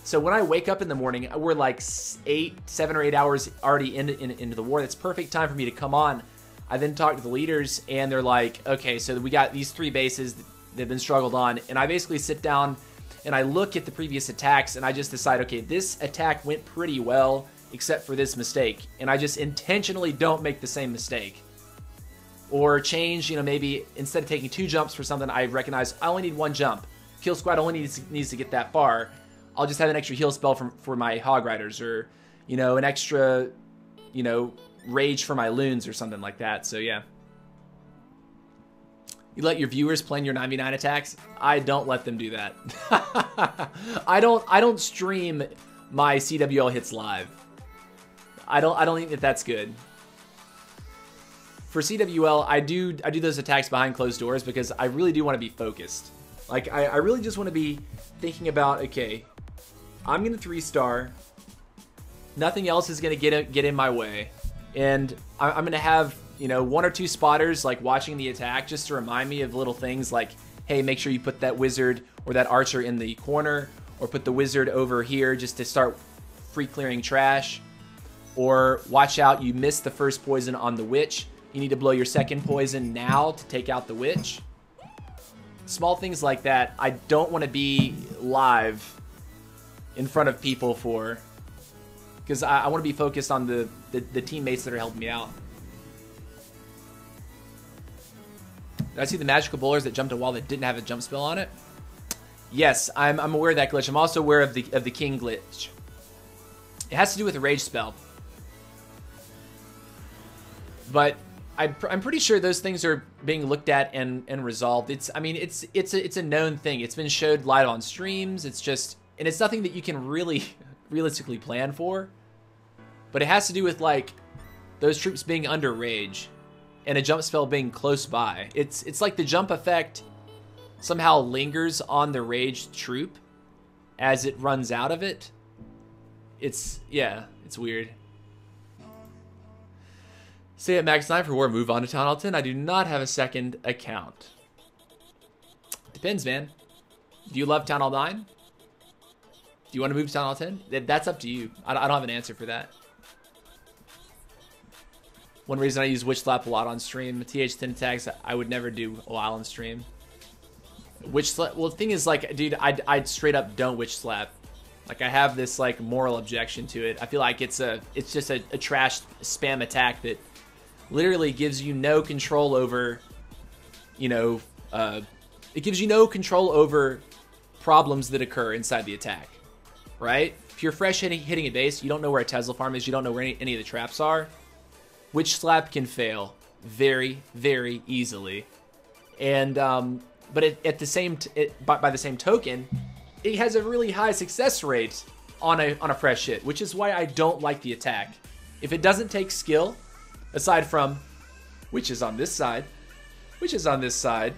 So when I wake up in the morning, we're like 7 or 8 hours already into the war. That's perfect time for me to come on. I then talk to the leaders, and they're like, okay, so we got these 3 bases that have been struggled on. And I basically sit down, and I look at the previous attacks, and I just decide, okay, this attack went pretty well, except for this mistake. And I just intentionally don't make the same mistake. Or change, you know, maybe instead of taking 2 jumps for something, I recognize I only need 1 jump. Kill Squad only needs to get that far. I'll just have an extra heal spell for my Hog Riders, or, you know, an extra, you know, rage for my loons or something like that. So yeah. You let your viewers plan your 9v9 attacks? I don't let them do that. I don't stream my CWL hits live. I don't think that that's good. For CWL, I do those attacks behind closed doors because I really do want to be focused. Like, I really just want to be thinking about, okay, I'm going to 3-star. Nothing else is going to get in my way. And I'm going to have, you know, 1 or 2 spotters, like, watching the attack just to remind me of little things like, hey, make sure you put that wizard or that archer in the corner, or put the wizard over here just to start free clearing trash. Or watch out, you missed the first poison on the witch. You need to blow your second poison now to take out the witch. Small things like that, I don't want to be live in front of people for, because I want to be focused on the teammates that are helping me out. Did I see the magical bowlers that jumped a wall that didn't have a jump spell on it? Yes, I'm aware of that glitch. I'm also aware of the king glitch. It has to do with a rage spell. But I'm pretty sure those things are being looked at and resolved. It's a known thing. It's been showed live on streams. It's just, and it's nothing that you can really realistically plan for. But it has to do with like those troops being under rage and a jump spell being close by. It's like the jump effect somehow lingers on the raged troop as it runs out of it. It's weird. Stay at max 9 for war, move on to Town Hall 10. I do not have a second account. Depends, man. Do you love Town Hall 9? Do you want to move to Town Hall 10? That's up to you. I don't have an answer for that. One reason I use Witch Slap a lot on stream, TH10 attacks I would never do a while on stream. Witch Slap, well, the thing is, like, dude, I'd straight up don't Witch Slap. Like, I have this, like, moral objection to it. I feel like it's just a trash spam attack that literally gives you no control over, you know, it gives you no control over problems that occur inside the attack, right? If you're fresh hitting a base, you don't know where a Tesla farm is, you don't know where any of the traps are, Witch Slap can fail very, very easily. And, but at the same, by the same token, it has a really high success rate on a fresh hit, which is why I don't like the attack. If it doesn't take skill, aside from witches on this side, witches on this side,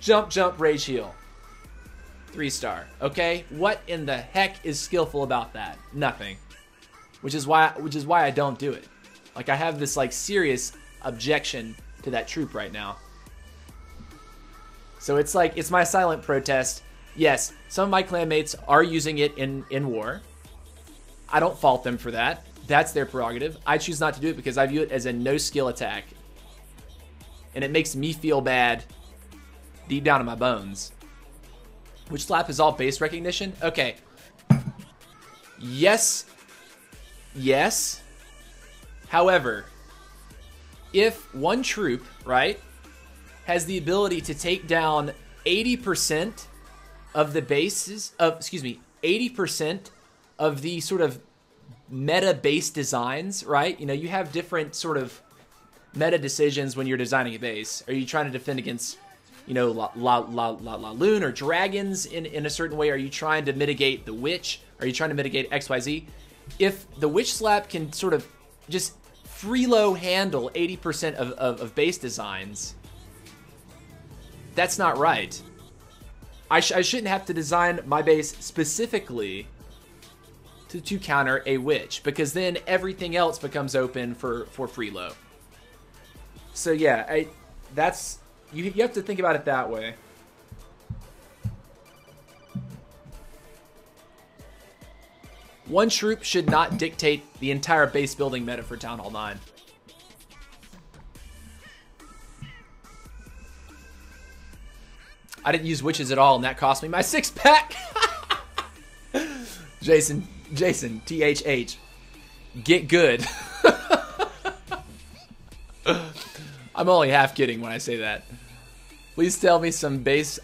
jump, jump, rage heal, 3-star. Okay, what in the heck is skillful about that? Nothing. Which is why I don't do it. Like, I have this like serious objection to that troop right now. So it's like, it's my silent protest. Yes, some of my clanmates are using it in war. I don't fault them for that. That's their prerogative. I choose not to do it because I view it as a no-skill attack. And it makes me feel bad deep down in my bones. Witch Slap is all base recognition? Okay. Yes. Yes. However, if one troop, right, has the ability to take down 80% of the bases of, 80% of the sort of meta base designs, right? You know, you have different sort of meta decisions when you're designing a base. Are you trying to defend against, you know, Loon or dragons in a certain way? Are you trying to mitigate the witch? Are you trying to mitigate XYZ? If the Witch Slap can sort of just freelo handle 80% of base designs, that's not right. I shouldn't have to design my base specifically to counter a witch, because then everything else becomes open for freelo. So yeah, that's you have to think about it that way. One troop should not dictate the entire base building meta for Town Hall 9. I didn't use witches at all, and that cost me my 6-pack. Jason, THH, get good. I'm only half kidding when I say that. Please tell me some best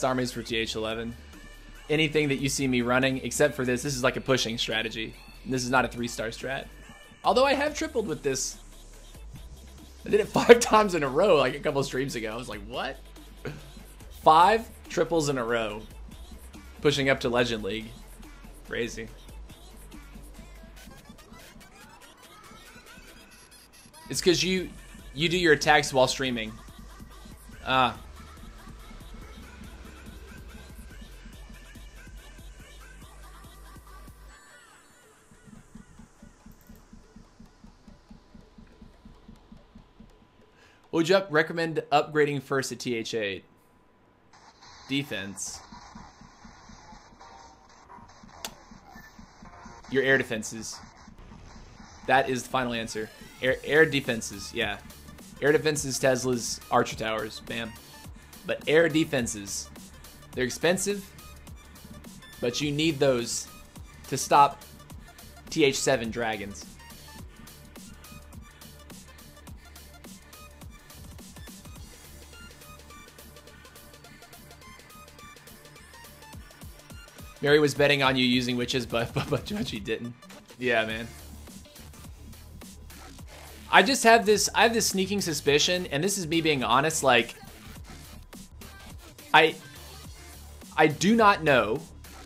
armies for TH11. Anything that you see me running, except for this. This is like a pushing strategy. This is not a 3-star strat. Although I have tripled with this. I did it 5 times in a row like a couple streams ago. I was like, what? 5 triples in a row. Pushing up to Legend League. Crazy. It's because you do your attacks while streaming. Ah. Would you recommend upgrading first to TH8? Defense. Your air defenses. That is the final answer. Air defenses, yeah. Air defenses, Teslas, Archer towers, bam. But air defenses, they're expensive, but you need those to stop TH7 dragons. Mary was betting on you using witches, but she didn't. Yeah, man. I just have this, sneaking suspicion, and this is me being honest, like, I do not know,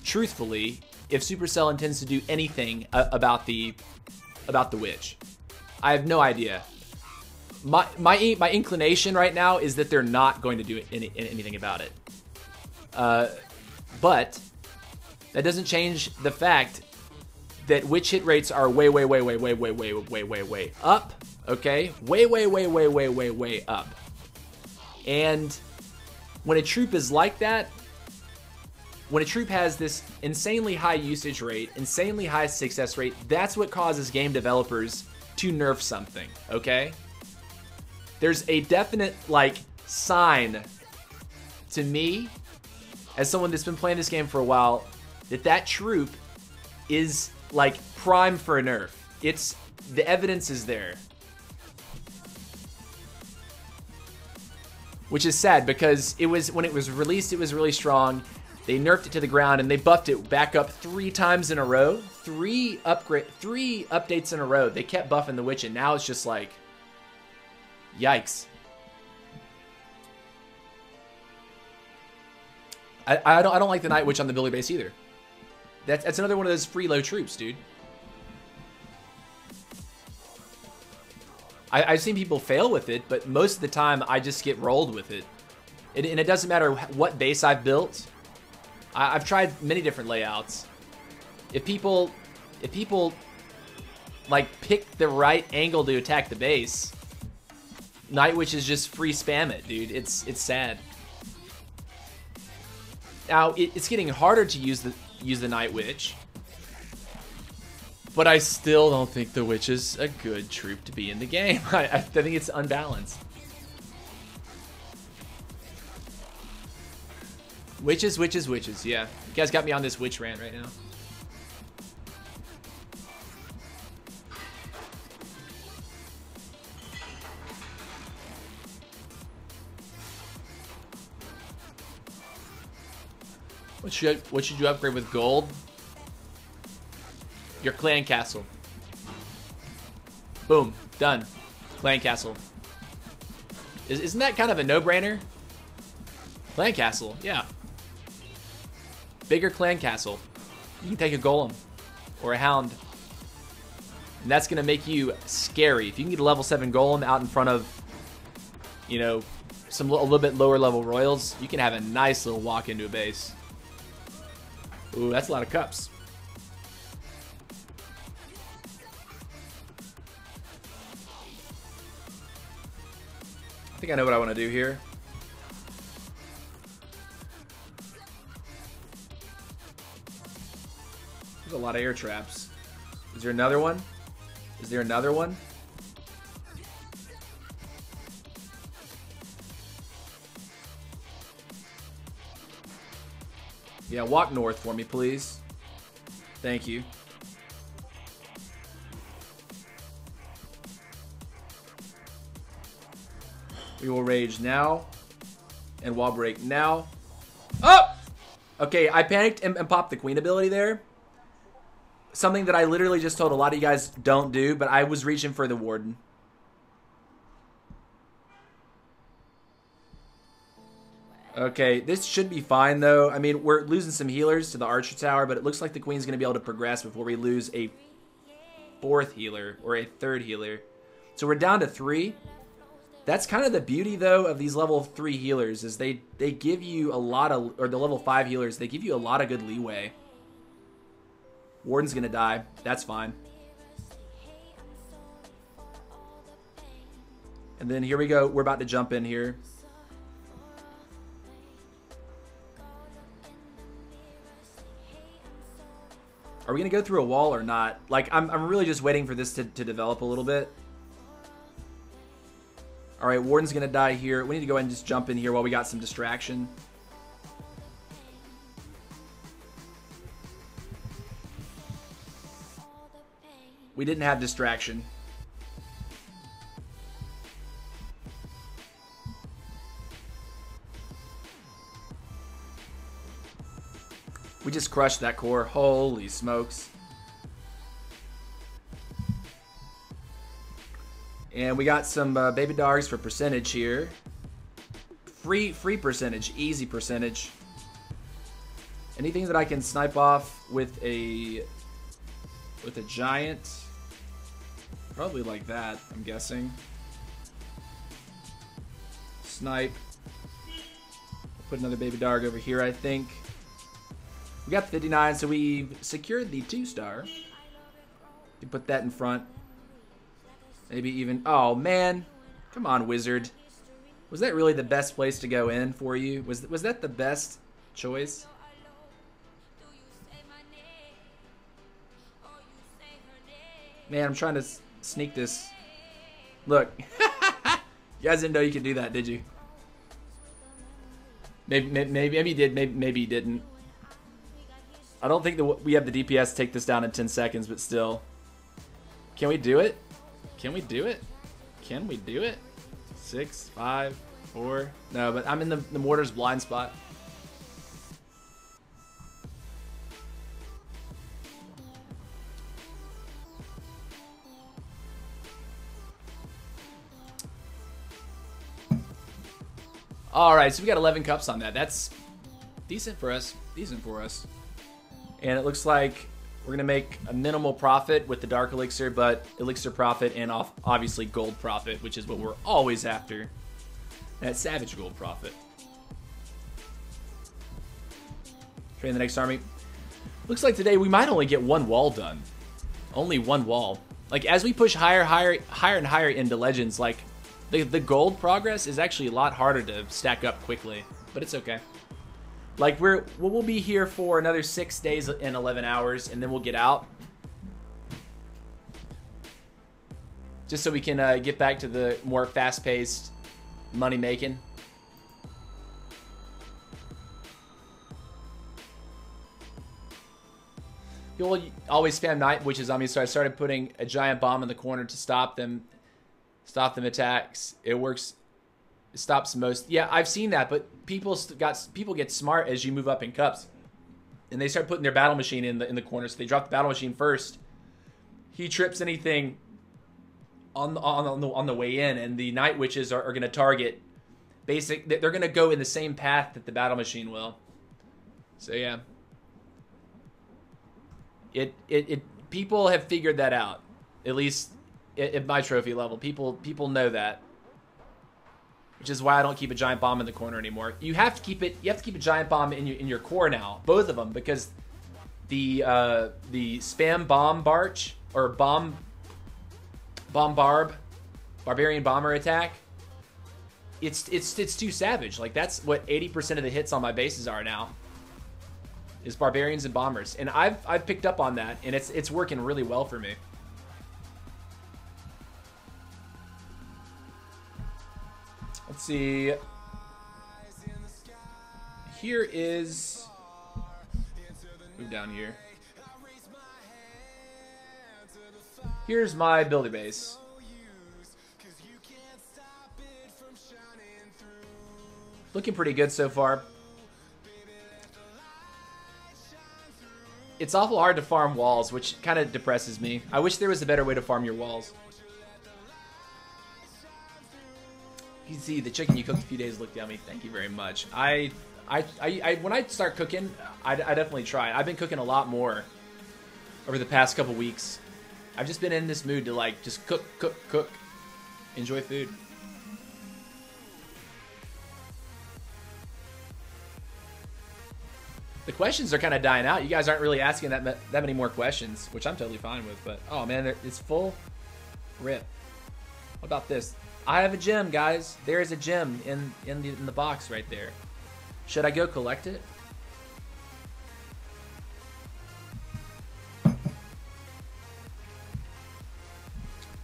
truthfully, if Supercell intends to do anything about the witch. I have no idea. My inclination right now is that they're not going to do anything about it. But that doesn't change the fact that witch hit rates are way up. Okay, way up. And when a troop is like that, when a troop has this insanely high usage rate, insanely high success rate, that's what causes game developers to nerf something, okay? There's a definite, like, sign to me, as someone that's been playing this game for a while, that troop is, like, prime for a nerf. The evidence is there. Which is sad, because when it was released, it was really strong. They nerfed it to the ground, and they buffed it back up 3 times in a row. 3 updates in a row. They kept buffing the witch, and now it's just like, yikes. I don't like the Night Witch on the Billy base either. That's another one of those free low troops, dude. I've seen people fail with it, but most of the time I just get rolled with it. And it doesn't matter what base I've built. I've tried many different layouts. If people like pick the right angle to attack the base, Night Witch is just free spam it, dude. It's sad. Now it's getting harder to use the Night Witch, but I still don't think the Witch is a good troop to be in the game. I think it's unbalanced. Witches, yeah. You guys got me on this witch rant right now. What should you upgrade with gold? Your clan castle. Boom, done. Clan castle. Isn't that kind of a no-brainer? Clan castle, yeah. Bigger clan castle. You can take a golem or a hound, and that's gonna make you scary. If you can get a level 7 golem out in front of, you know, a little bit lower level royals, you can have a nice little walk into a base. Ooh, that's a lot of cups. I think I know what I want to do here. There's a lot of air traps. Is there another one? Is there another one? Yeah, walk north for me, please. Thank you. We will rage now. And wall break now. Oh! Okay, I panicked and popped the queen ability there. Something that I literally just told a lot of you guys don't do, but I was reaching for the warden. Okay, this should be fine, though. I mean, we're losing some healers to the Archer Tower, but it looks like the Queen's going to be able to progress before we lose a 4th healer or a 3rd healer. So we're down to 3. That's kind of the beauty, though, of these level 3 healers, is they give you a lot of, or the level 5 healers, they give you a lot of good leeway. Warden's going to die. That's fine. And then here we go. We're about to jump in here. Are we going to go through a wall or not? Like, I'm really just waiting for this to develop a little bit. All right, Warden's going to die here. We need to go ahead and just jump in here while we got some distraction. We didn't have distraction. We just crushed that core. Holy smokes. And we got some baby dogs for percentage here. Free percentage, easy percentage. Anything that I can snipe off with a giant, probably like that, I'm guessing. Snipe. Put another baby dog over here, I think. We got 59, so we've secured the 2-star. You put that in front. Maybe even... Oh, man. Come on, Wizard. Was that really the best place to go in for you? Was that the best choice? Man, I'm trying to sneak this. Look. You guys didn't know you could do that, did you? Maybe you did. Maybe you didn't. I don't think that we have the DPS to take this down in 10 seconds, but still. Can we do it? Can we do it? Can we do it? 6, 5, 4. No, but I'm in the mortar's blind spot. Alright, so we got 11 cups on that. That's decent for us. Decent for us. And it looks like we're going to make a minimal profit with the Dark Elixir, but Elixir profit and obviously Gold profit, which is what we're always after. That Savage Gold profit. Train the next army. Looks like today we might only get one wall done. Only one wall. Like, as we push higher and higher into Legends, like, the gold progress is actually a lot harder to stack up quickly, but it's okay. Like, we'll be here for another 6 days and 11 hours, and then we'll get out. Just so we can get back to the more fast-paced money-making. You'll always spam night witches on me, so I started putting a giant bomb in the corner to stop them attacks. It works. It stops most. Yeah, I've seen that, but people get smart as you move up in cups, and they start putting their battle machine in the corner. So they drop the battle machine first. He trips anything on the way in, and the night witches are going to target. They're going to go in the same path that the battle machine will. So yeah, people have figured that out. At least at my trophy level, people know that. Which is why I don't keep a giant bomb in the corner anymore. You have to keep a giant bomb in your core now, both of them, because the spam bomb barch or barbarian bomber attack. It's too savage. Like, that's what 80% of the hits on my bases are now. Is barbarians and bombers, and I've picked up on that, and it's working really well for me. Let's see. Here is... Move down here. Here's my builder base. Looking pretty good so far. It's awful hard to farm walls, which kind of depresses me. I wish there was a better way to farm your walls. You can see the chicken you cooked a few days looked yummy. Thank you very much. When I start cooking, I definitely try. I've been cooking a lot more over the past couple weeks. I've just been in this mood to, like, just cook, enjoy food. The questions are kind of dying out. You guys aren't really asking that many more questions, which I'm totally fine with. But oh man, it's full. Rip. What about this? I have a gem, guys. There is a gem in the box right there. Should I go collect it?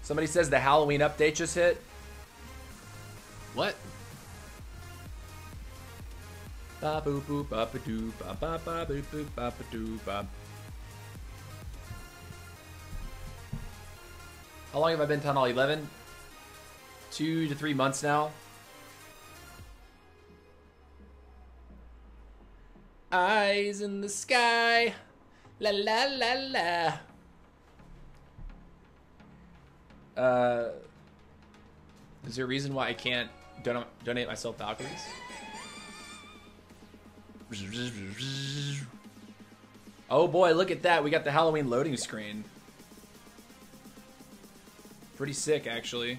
Somebody says the Halloween update just hit. Ba boop boop ba ba doo ba ba ba boop boop ba ba doo ba. How long have I been Town Hall 11? 2 to 3 months now. Eyes in the sky, la la la la. Is there a reason why I can't donate myself Valkyries? Oh boy, look at that. We got the Halloween loading screen. Pretty sick, actually.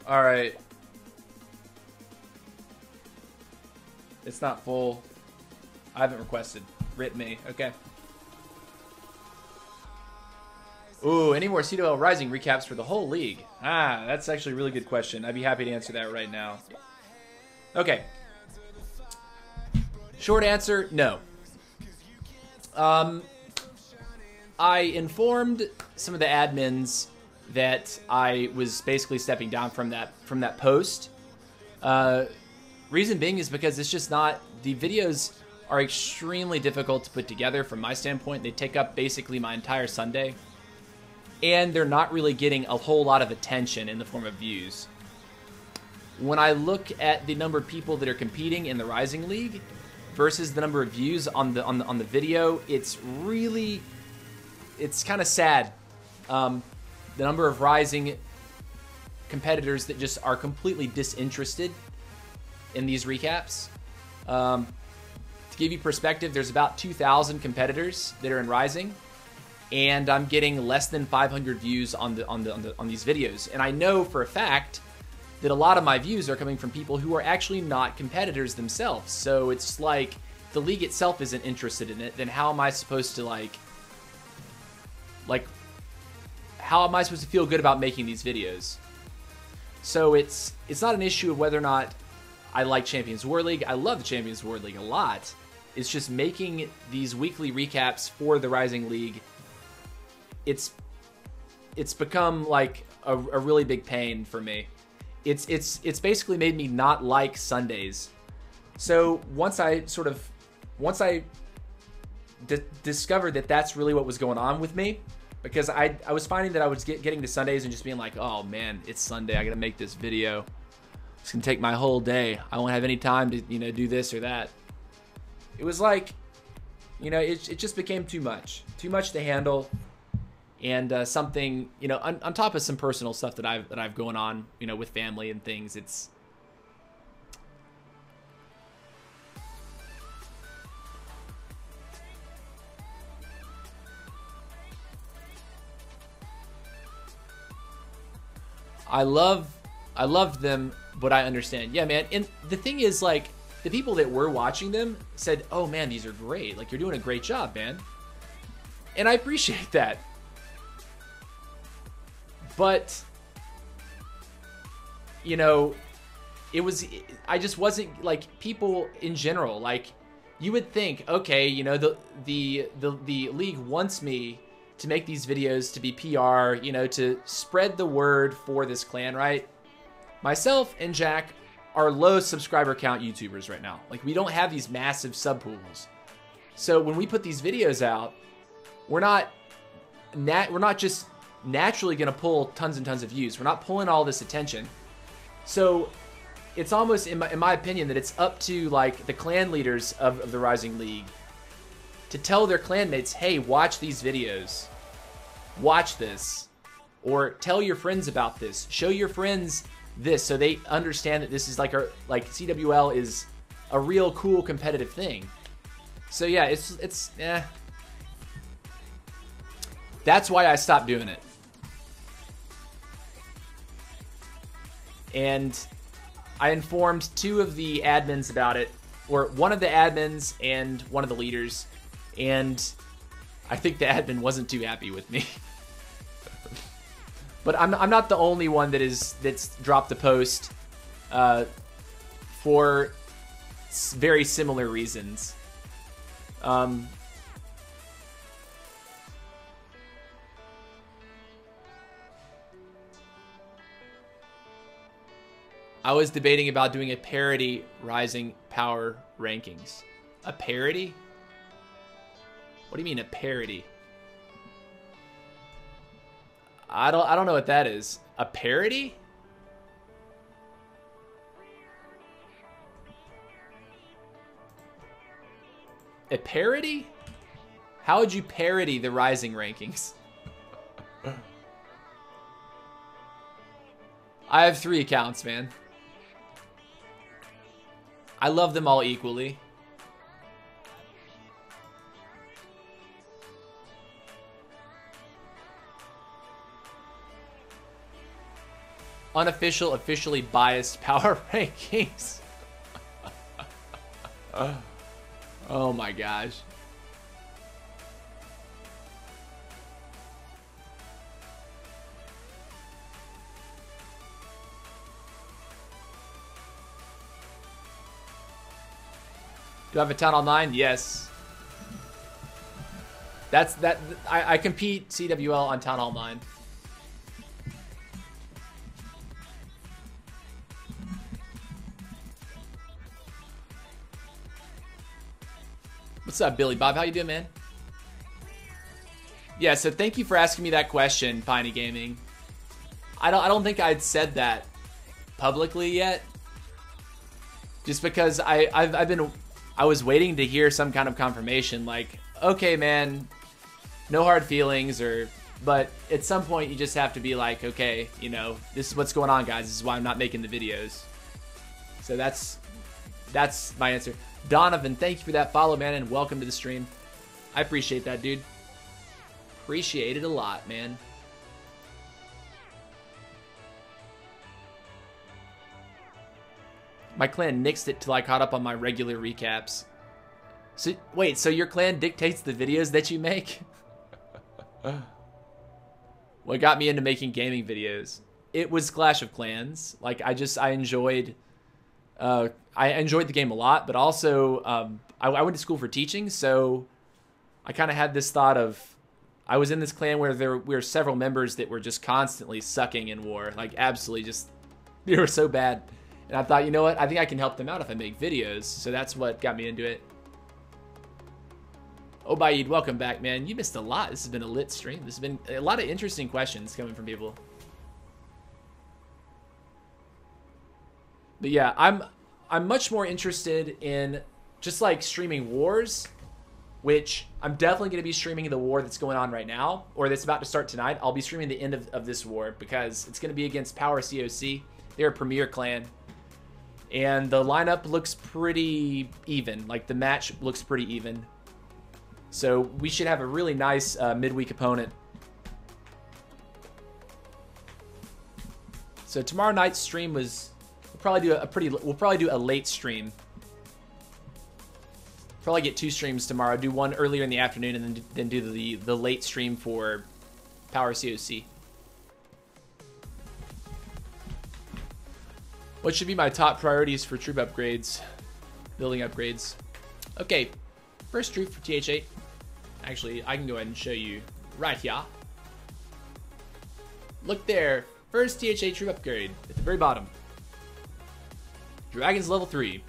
Alright. It's not full. I haven't requested. Rip me. Okay. Ooh, any more CWL Rising recaps for the whole league? Ah, that's actually a really good question. I'd be happy to answer that right now. Okay. Short answer, no. I informed some of the admins that I was basically stepping down from that post. Reason being is because it's just not, the videos are extremely difficult to put together from my standpoint. They take up basically my entire Sunday, and they're not really getting a whole lot of attention in the form of views. When I look at the number of people that are competing in the Rising League versus the number of views on the video, it's kind of sad. The number of Rising competitors that just are completely disinterested in these recaps. To give you perspective, there's about 2,000 competitors that are in Rising, and I'm getting less than 500 views on these videos. And I know for a fact that a lot of my views are coming from people who are actually not competitors themselves. So it's like the league itself isn't interested in it. Then how am I supposed to how am I supposed to feel good about making these videos? So it's not an issue of whether or not I like Champions War League. I love the Champions War League a lot. It's just making these weekly recaps for the Rising League. It's become like a really big pain for me. It's basically made me not like Sundays. So once I discovered that that's really what was going on with me, because I was finding that I was getting to Sundays and just being like, oh man, it's Sunday, I gotta make this video. It's gonna take my whole day. I won't have any time to do this or that. It was like, it just became too much to handle, and something, on top of some personal stuff that I've going on, with family and things. It's I love them, but I understand. Yeah, man. And the thing is, like, the people that were watching them said, oh man, these are great. Like, you're doing a great job, man. And I appreciate that. But, I just wasn't, like, people in general, like, you would think, okay, the league wants me to make these videos to be PR, to spread the word for this clan, right? Myself and Jack are low subscriber count YouTubers right now. Like, we don't have these massive sub pools. So when we put these videos out, we're not just naturally gonna pull tons and tons of views. We're not pulling all this attention. So it's almost, in my opinion, that it's up to, like, the clan leaders of the Rising League to tell their clanmates, hey, watch these videos. Watch this. Or tell your friends about this. Show your friends this so they understand that this is like CWL is a real cool competitive thing. So yeah, it's that's why I stopped doing it. And I informed two of the admins about it, or one of the admins and one of the leaders, and I think the admin wasn't too happy with me. But I'm not the only one that's dropped the post for very similar reasons. I was debating about doing a parody Rising Power Rankings. A parody? What do you mean a parody? I don't know what that is. A parody? A parody? How would you parody the Rising rankings? I have 3 accounts, man. I love them all equally. Unofficial, officially biased power rankings. Oh my gosh. Do I have a Town Hall 9? Yes. I compete CWL on Town Hall 9. What's up, Billy Bob? How you doing, man? Yeah, so thank you for asking me that question, Piney Gaming. I don't think I'd said that publicly yet. Just because I was waiting to hear some kind of confirmation, like, okay, man, no hard feelings, but at some point you just have to be like, okay, you know, this is what's going on, guys. This is why I'm not making the videos. So that's my answer. Donovan, thank you for that follow, man, and welcome to the stream. I appreciate that, dude. Appreciate it a lot, man. My clan nixed it till I caught up on my regular recaps. So wait, so your clan dictates the videos that you make? What got me into making gaming videos? It was Clash of Clans. Like I enjoyed the game a lot, but also I went to school for teaching, so I kind of had this thought of I was in this clan where we were several members that were just constantly sucking in war, like absolutely just they were so bad. And I thought, you know what? I think I can help them out if I make videos. So that's what got me into it. Obaid, welcome back, man. You missed a lot. This has been a lit stream. This has been a lot of interesting questions coming from people. But yeah, I'm much more interested in just like streaming wars, which I'm definitely going to be streaming the war that's going on right now, or that's about to start tonight. I'll be streaming the end of this war because it's going to be against Power COC. They're a premier clan. And the lineup looks pretty even. Like, the match looks pretty even. So, we should have a really nice midweek opponent. So, tomorrow night's stream was... We'll probably do a late stream. Probably get 2 streams tomorrow. Do one earlier in the afternoon and then do the late stream for Power COC. What should be my top priorities for troop upgrades? Building upgrades. Okay, first troop for TH8. Actually, I can go ahead and show you right here. Look there. First TH8 troop upgrade at the very bottom. Dragons level 3.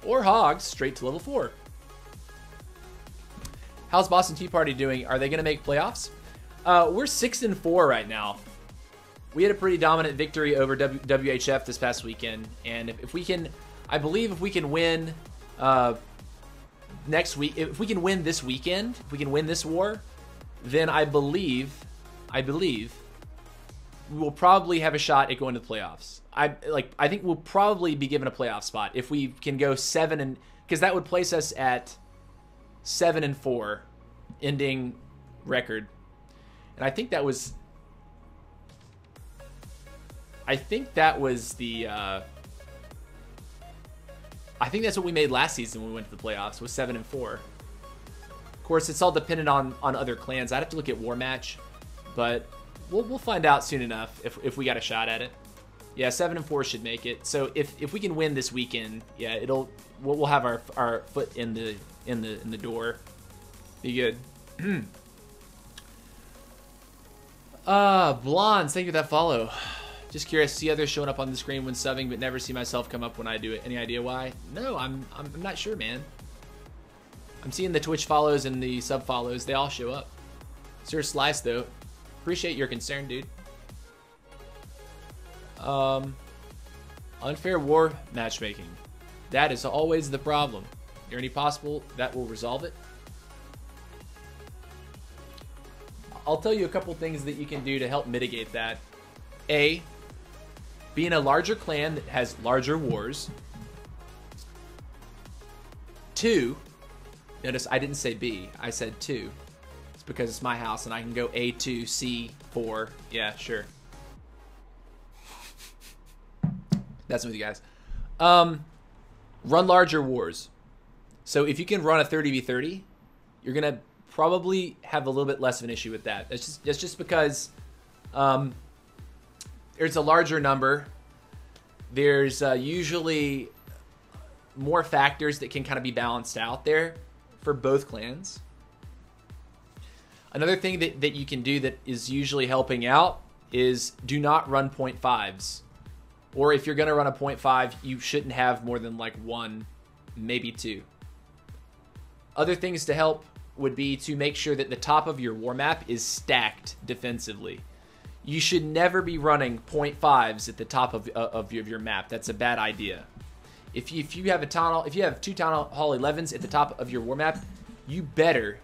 Or Hogs straight to level 4. How's Boston Tea Party doing? Are they going to make playoffs? We're 6-4 right now. We had a pretty dominant victory over WHF this past weekend, and if we can, I believe if we can win next week, if we can win this weekend, if we can win this war, then I believe we will probably have a shot at going to the playoffs. I think we'll probably be given a playoff spot if we can go 7 because that would place us at 7-4 ending record, and I think that was the I think that's what we made last season when we went to the playoffs, was 7-4. Of course, it's all dependent on other clans. I'd have to look at War Match, but we'll find out soon enough if we got a shot at it. Yeah, 7-4 should make it. So if we can win this weekend, yeah, we'll have our foot in the door. Be good. Blondes, thank you for that follow. Just curious, see others showing up on the screen when subbing, but never see myself come up when I do it. Any idea why? No, I'm not sure, man. I'm seeing the Twitch follows and the sub follows. They all show up. Sir Slice, though. Appreciate your concern, dude. Unfair war matchmaking. That is always the problem. Is there any possible that will resolve it? I'll tell you a couple things that you can do to help mitigate that. A, be in a larger clan that has larger wars. 2, notice I didn't say B, I said 2. It's because it's my house and I can go A2, C4. Yeah, sure. That's with you guys. Run larger wars. So if you can run a 30v30, you're going to probably have a little bit less of an issue with that. That's just because there's a larger number. There's usually more factors that can kind of be balanced out there for both clans. Another thing that you can do that is usually helping out is do not run 0.5s. Or if you're going to run a 0.5, you shouldn't have more than like 1, maybe 2. Other things to help would be to make sure that the top of your war map is stacked defensively. You should never be running 0.5s at the top of your map. That's a bad idea. If you have two Town Hall 11s at the top of your war map, you better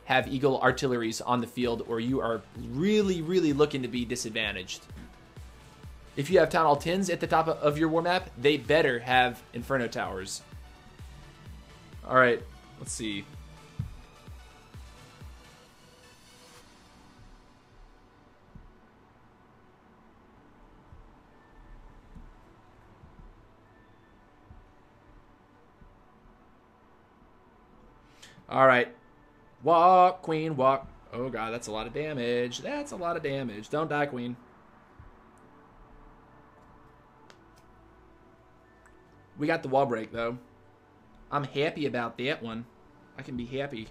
have Eagle artilleries on the field or you are really, really looking to be disadvantaged. If you have Town Hall 10s at the top of your war map, they better have Inferno towers. All right, let's see. All right. Walk, queen, walk. Oh, God, that's a lot of damage. That's a lot of damage. Don't die, queen. We got the wall break, though. I'm happy about that one. I can be happy.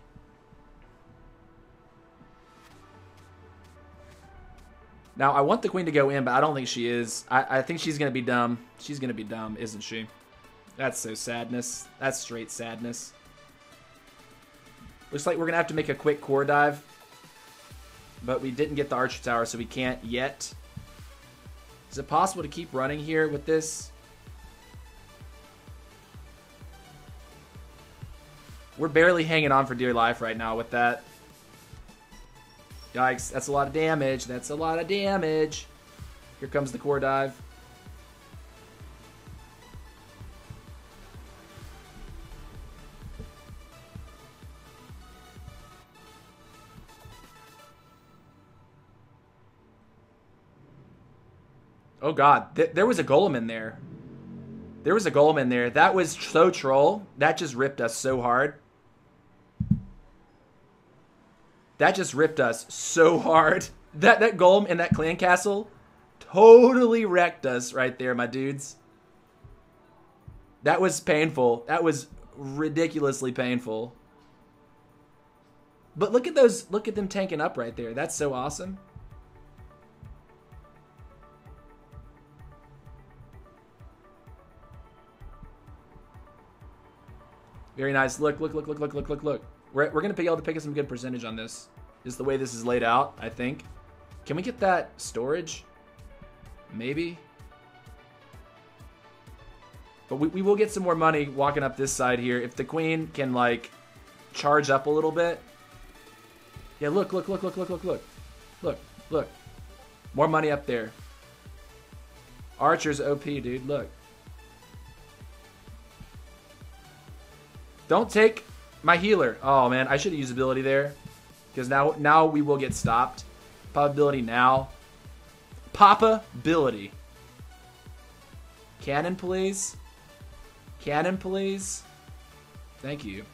Now, I want the queen to go in, but I don't think she is. I think she's going to be dumb. She's going to be dumb, isn't she? That's so sadness. That's straight sadness. Looks like we're going to have to make a quick core dive. But we didn't get the archer tower, so we can't yet. Is it possible to keep running here with this? We're barely hanging on for dear life right now with that. Yikes, that's a lot of damage. That's a lot of damage. Here comes the core dive. Oh god, there was a golem in there. There was a golem in there. That was so troll. That just ripped us so hard. That just ripped us so hard. That golem in that clan castle totally wrecked us right there, my dudes. That was painful. That was ridiculously painful. But look at those, look at them tanking up right there. That's so awesome. Very nice. Look. We're going to be able to pick up some good percentage on this. Is the way this is laid out, I think. Can we get that storage? Maybe. But we will get some more money walking up this side here. If the queen can, like, charge up a little bit. Yeah, look. Look. More money up there. Archer's OP, dude. Look. Don't take my healer. Oh, man. I should have used ability there. Because now we will get stopped. Probability now. Pop-ability. Cannon, please. Cannon, please. Thank you.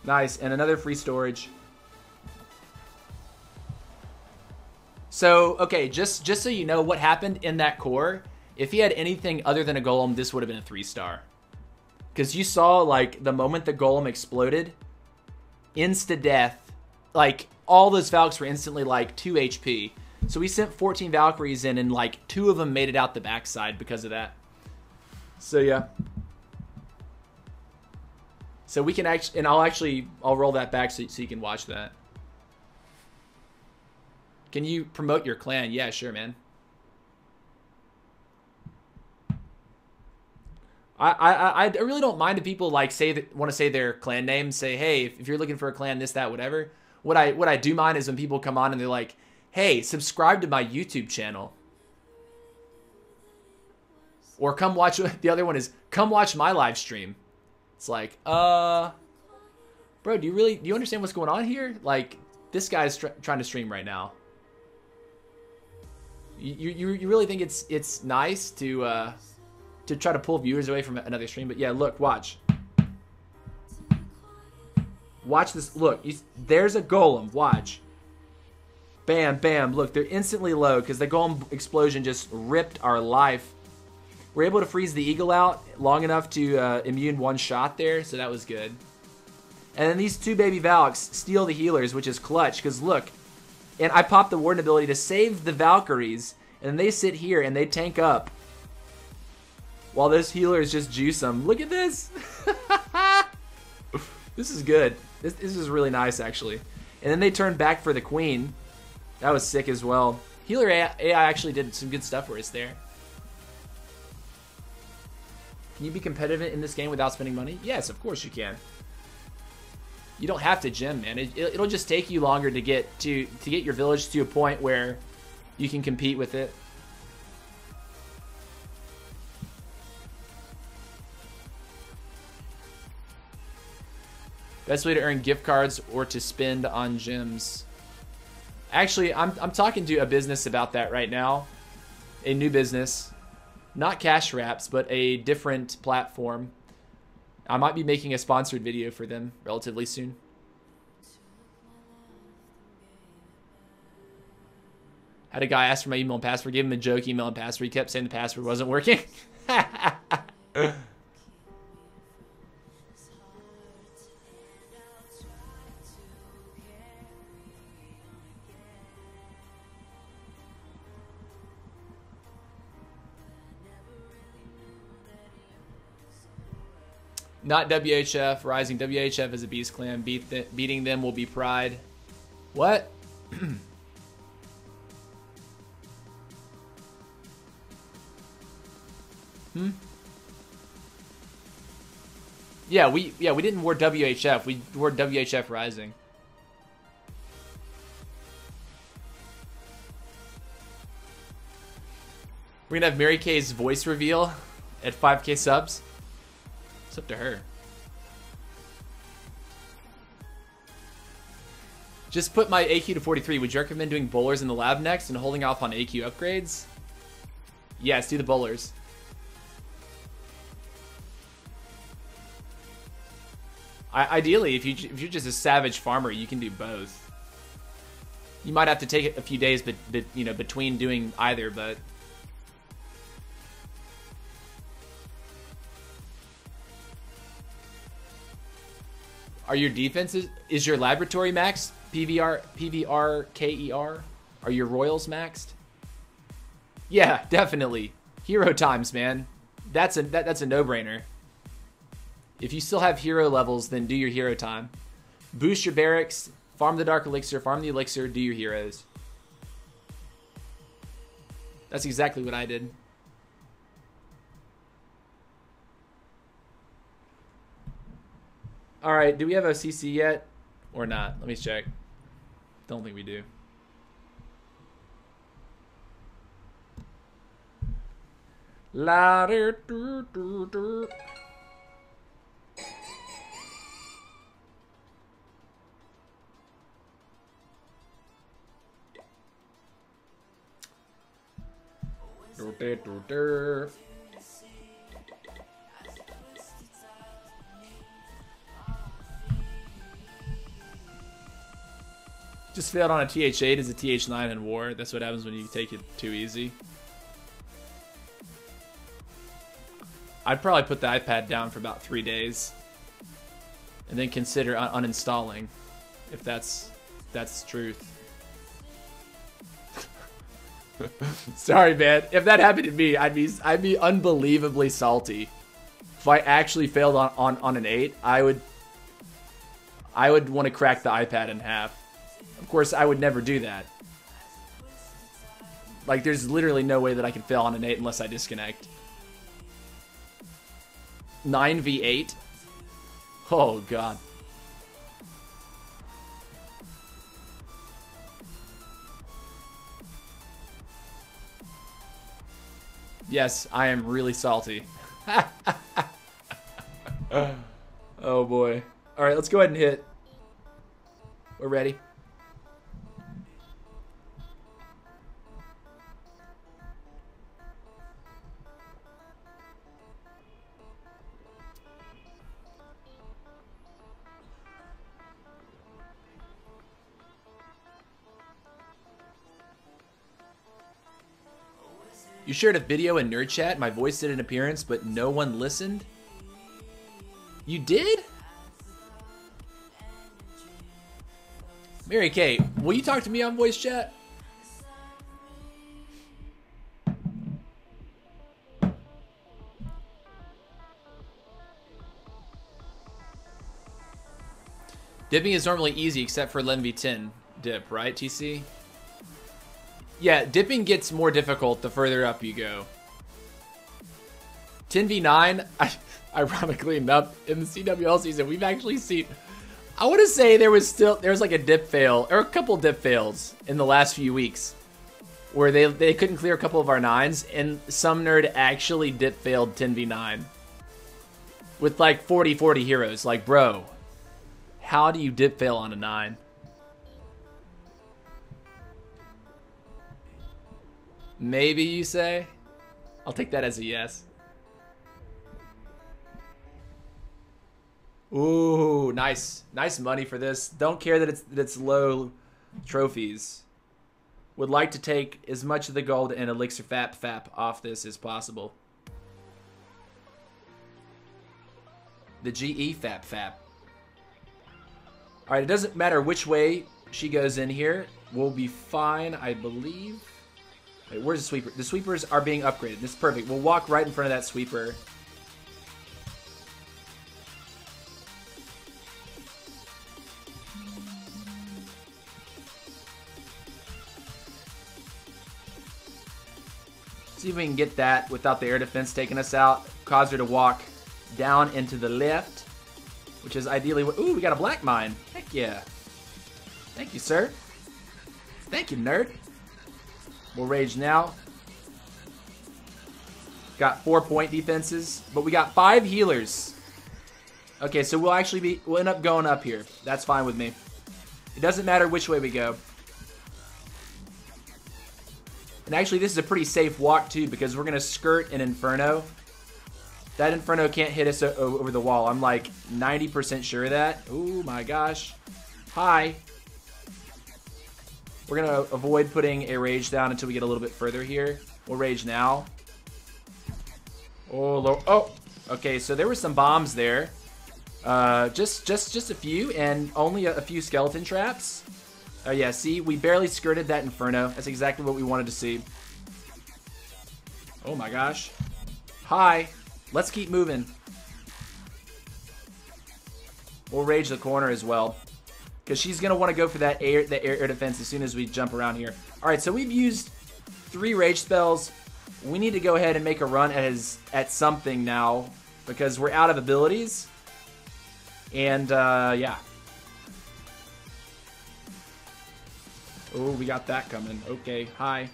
Nice. And another free storage. So, okay, just so you know what happened in that core, if he had anything other than a golem, this would have been a 3-star. Because you saw, like, the moment the golem exploded, insta-death, like, all those Valks were instantly, like, 2 HP. So we sent 14 Valkyries in, and like 2 of them made it out the backside because of that. So yeah. So we can actually, and I'll roll that back so you can watch that. Can you promote your clan? Yeah, sure, man. I really don't mind if people like want to say their clan name. Say, hey, if you're looking for a clan, this, that, whatever. What I do mind is when people come on and they're like, hey, subscribe to my YouTube channel. Or come watch, the other one is, come watch my live stream. It's like, bro, do you understand what's going on here? Like, this guy's trying to stream right now. You really think it's nice to try to pull viewers away from another stream? But yeah, look, watch this. Look, there's a golem. Watch. Bam, bam. Look, they're instantly low because the golem explosion just ripped our life. We're able to freeze the eagle out long enough to immune 1 shot there, so that was good. And then these 2 baby Valks steal the healers, which is clutch, because look, and I popped the Warden ability to save the Valkyries, and they sit here and they tank up while those healers just juice them. Look at this. This is good. This is really nice, actually. And then they turn back for the queen. That was sick as well. Healer AI actually did some good stuff for us there. Can you be competitive in this game without spending money? Yes, of course you can. You don't have to gym, man. It'll just take you longer to get your village to a point where you can compete with it. Best way to earn gift cards or to spend on gyms. Actually, I'm talking to a business about that right now. A new business. Not Cash Wraps, but a different platform. I might be making a sponsored video for them relatively soon. Had a guy ask for my email and password, gave him a joke email and password. He kept saying the password wasn't working. Not WHF. Rising. WHF is a Beast Clan. Beating them will be pride. What? Yeah, we didn't ward WHF. We ward WHF Rising. We're gonna have Mary Kay's voice reveal at 5K subs. It's up to her. Just put my AQ to 43. Would you recommend doing bowlers in the lab next and holding off on AQ upgrades? Yes, do the bowlers. Ideally, if you're just a savage farmer, you can do both. You might have to take a few days, but you know, between doing either. But are your defenses? Is your laboratory maxed? PVR KER? Are your royals maxed? Yeah, definitely. Hero times, man. That's a no-brainer. If you still have hero levels, then do your hero time. Boost your barracks, farm the dark elixir, farm the elixir, do your heroes. That's exactly what I did. All right, do we have a CC yet or not? Let me check. Don't think we do. Louder. Just failed on a TH8 as a TH9 in war. That's what happens when you take it too easy. I'd probably put the iPad down for about 3 days and then consider uninstalling if that's the truth. Sorry, man. If that happened to me, I'd be unbelievably salty. If I actually failed on an 8, I would want to crack the iPad in half. Of course, I would never do that. Like, there's literally no way that I can fail on an 8 unless I disconnect. 9v8? Oh, God. Yes, I am really salty. Oh, boy. All right, let's go ahead and hit. We're ready. You shared a video in Nerd Chat. My voice did an appearance, but no one listened. You did? Mary Kate, will you talk to me on voice chat? Dipping is normally easy except for 11v10 dip, right, TC? Yeah, dipping gets more difficult the further up you go. 10v9, ironically enough, in the CWL season, we've actually seen... I want to say there was like a dip fail, or a couple dip fails in the last few weeks, where they couldn't clear a couple of our 9s, and some nerd actually dip failed 10v9 with like 40 heroes. Like, bro, how do you dip fail on a 9? Maybe, you say? I'll take that as a yes. Ooh, nice. Nice money for this. Don't care that it's low trophies. Would like to take as much of the gold and elixir fap off this as possible. The GE fap. Alright, it doesn't matter which way she goes in here. We'll be fine, I believe. Wait, where's the sweeper? The sweepers are being upgraded. This is perfect. We'll walk right in front of that sweeper. See if we can get that without the air defense taking us out. Cause her to walk down into the left, which is ideally what... Ooh, we got a black mine. Heck yeah. Thank you, sir. Thank you, nerd. We'll rage now. Got 4-point defenses, but we got 5 healers. Okay, so we'll end up going up here. That's fine with me. It doesn't matter which way we go. And actually, this is a pretty safe walk, too, because we're going to skirt an Inferno. That Inferno can't hit us over the wall. I'm like 90% sure of that. Oh, my gosh. Hi. We're going to avoid putting a rage down until we get a little bit further here. We'll rage now. Oh, okay, so there were some bombs there. Just a few, and only a few skeleton traps. Oh yeah, see, we barely skirted that Inferno. That's exactly what we wanted to see. Oh my gosh. Hi. Let's keep moving. We'll rage the corner as well, because she's going to want to go for that air defense as soon as we jump around here. Alright, so we've used 3 rage spells. We need to go ahead and make a run at something now, because we're out of abilities. And, yeah. Oh, we got that coming. Okay, hi.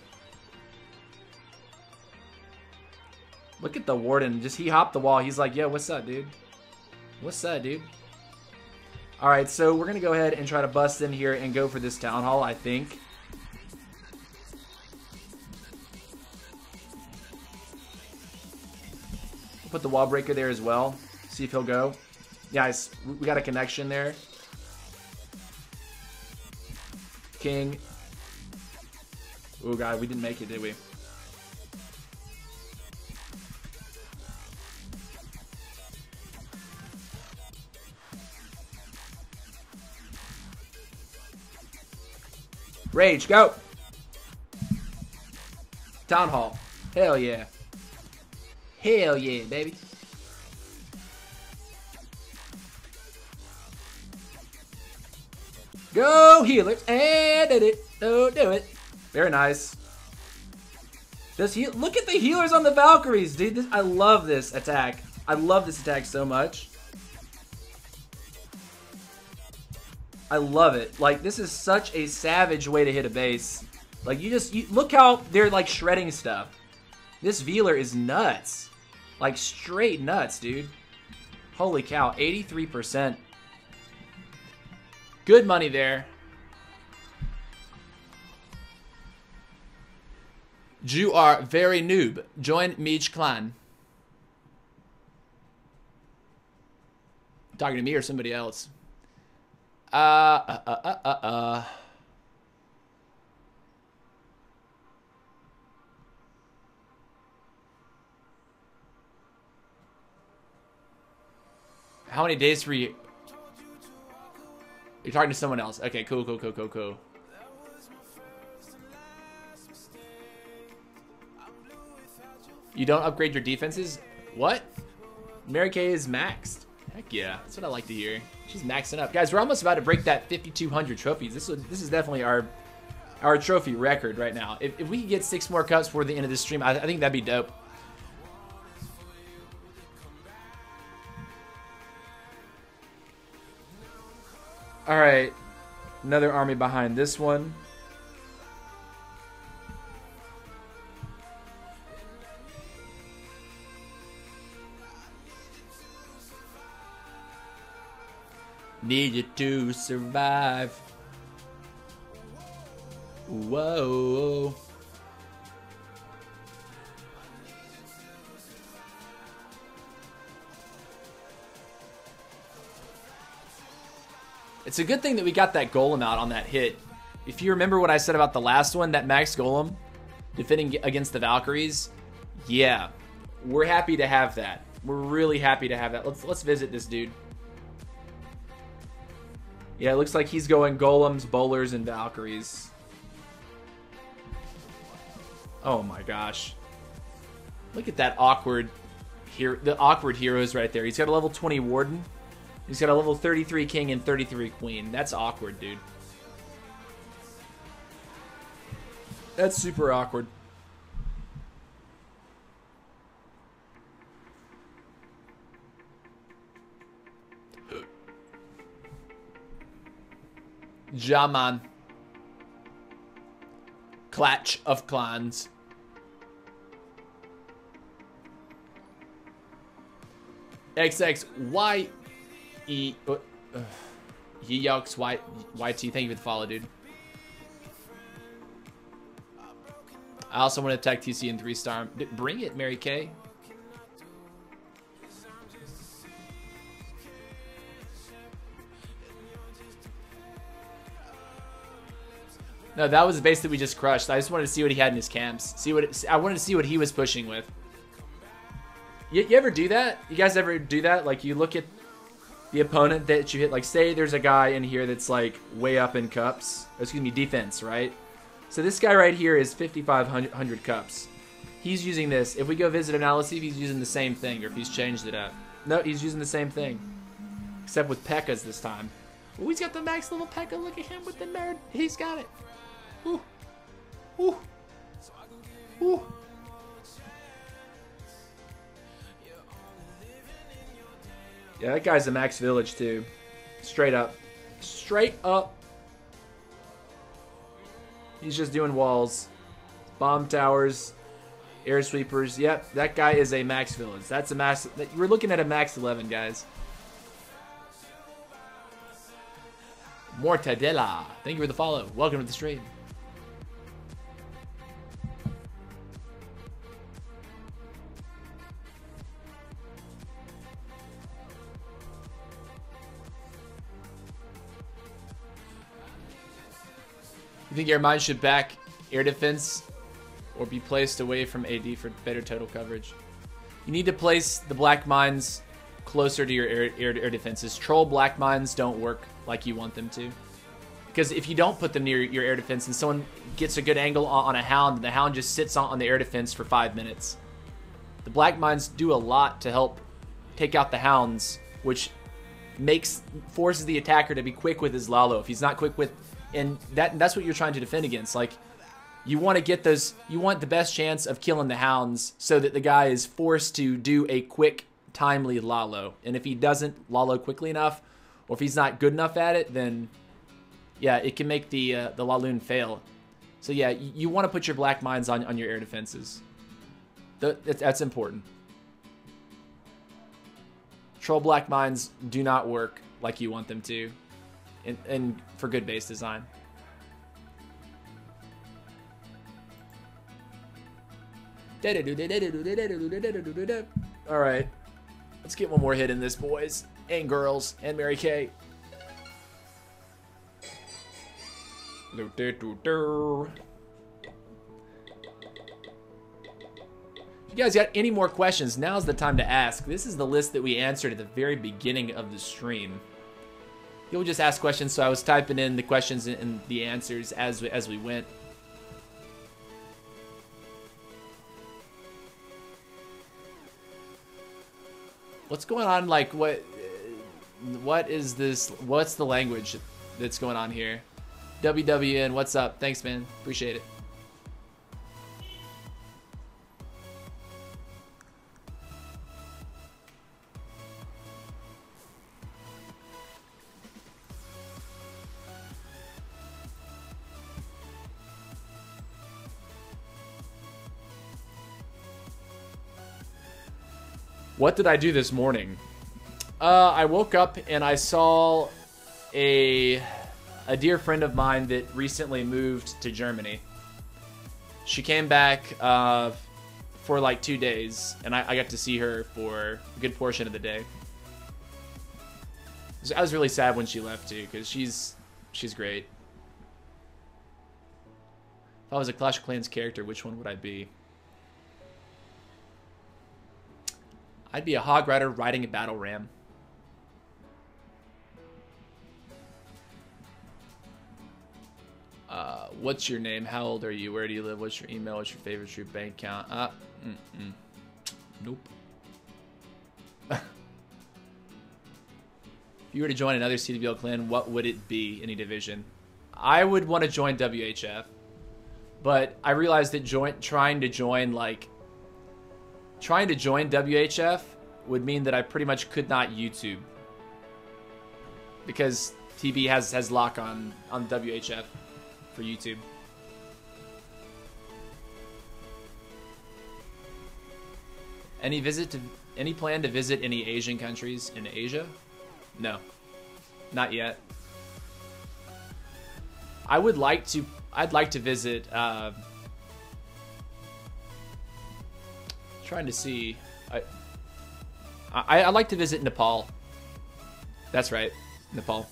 Look at the Warden. He hopped the wall. He's like, yo, what's up, dude? What's up, dude? Alright, so we're going to go ahead and try to bust in here and go for this Town Hall, I think. We'll put the wall breaker there as well. See if he'll go. Guys, we got a connection there. King. Oh god, we didn't make it, did we? Rage, go! Town Hall. Hell yeah. Hell yeah, baby. Go healers. And did it. Oh, do it. Very nice. Does he look at the healers on the Valkyries, dude? I love this attack. I love this attack so much. I love it. Like, this is such a savage way to hit a base. Like, you look how they're like shredding stuff. This Veeler is nuts. Like, straight nuts, dude. Holy cow, 83%. Good money there. You are very noob. Join Meech Clan. Talking to me or somebody else? How many days for you? You're talking to someone else. Okay, cool. You don't upgrade your defenses? What? Mary Kay is maxed. Heck yeah, that's what I like to hear. She's maxing up. Guys, we're almost about to break that 5,200 trophies. This is definitely our trophy record right now. If we could get 6 more cups before the end of this stream, I think that'd be dope. All right, another army behind this one. Needed to survive. Whoa. It's a good thing that we got that golem out on that hit. If you remember what I said about the last one, that max golem defending against the Valkyries, yeah, we're happy to have that. We're really happy to have that. Let's visit this dude. Yeah, it looks like he's going golems, bowlers, and Valkyries. Oh my gosh. Look at that awkward here, the awkward heroes right there. He's got a level 20 Warden. He's got a level 33 King and 33 Queen. That's awkward, dude. That's super awkward. Jaman. Clash of Clans. XXYE. Yeox YT. Thank you for the follow, dude. I also want to attack TC in 3-star. Bring it, Mary Kay. No, that was basically we just crushed. I just wanted to see what he had in his camps. I wanted to see what he was pushing with. You ever do that? You guys ever do that? Like, you look at the opponent that you hit. Like, say there's a guy in here that's like way up in cups. Excuse me, defense, right? So this guy right here is 5,500 cups. He's using this. If we go visit him now, let's see if he's using the same thing or if he's changed it up. No, he's using the same thing. Except with P.E.K.K.A.s this time. Oh, he's got the max level P.E.K.K.A. Look at him with the nerd. He's got it. Ooh. Ooh. Ooh. Yeah, that guy's a max village too. Straight up. Straight up. He's just doing walls. Bomb towers. Air sweepers. Yep, that guy is a max village. That's a max. We're looking at a max 11, guys. Mortadella. Thank you for the follow. Welcome to the stream. You think air mines should back air defense or be placed away from AD for better total coverage? You need to place the black mines closer to your air defenses. Troll black mines don't work like you want them to. Because if you don't put them near your air defense and someone gets a good angle on a hound, the hound just sits on the air defense for 5 minutes. The black mines do a lot to help take out the hounds, which forces the attacker to be quick with his Lalo. If he's not quick with, and that's what you're trying to defend against. Like, you want to get those, you want the best chance of killing the hounds so that the guy is forced to do a quick, timely Lalo. And if he doesn't Lalo quickly enough, or if he's not good enough at it, then yeah, it can make the Laloon fail. So yeah, you want to put your black mines on your air defenses. That's important. Troll black mines do not work like you want them to, and for good base design. All right, let's get one more hit in this, boys and girls and Mary Kay. If you guys got any more questions, now's the time to ask. This is the list that we answered at the very beginning of the stream. People just ask questions, so I was typing in the questions and the answers as we went. What's going on? Like, what is this? What's the language that's going on here? WWN, what's up? Thanks, man. Appreciate it. What did I do this morning? I woke up and I saw a dear friend of mine that recently moved to Germany. She came back for like 2 days, and I got to see her for a good portion of the day. I was really sad when she left too, because she's great. If I was a Clash of Clans character, which one would I be? I'd be a hog rider riding a battle ram. What's your name? How old are you? Where do you live? What's your email? What's your favorite troop bank account? Nope. If you were to join another CDBL clan, what would it be? Any division? I would want to join WHF, but I realized that trying to join WHF would mean that I pretty much could not YouTube, because TB has lock on WHF for YouTube. Any plan to visit any Asian countries in Asia? No, not yet. I'd like to visit, trying to see, I'd like to visit Nepal. That's right, Nepal.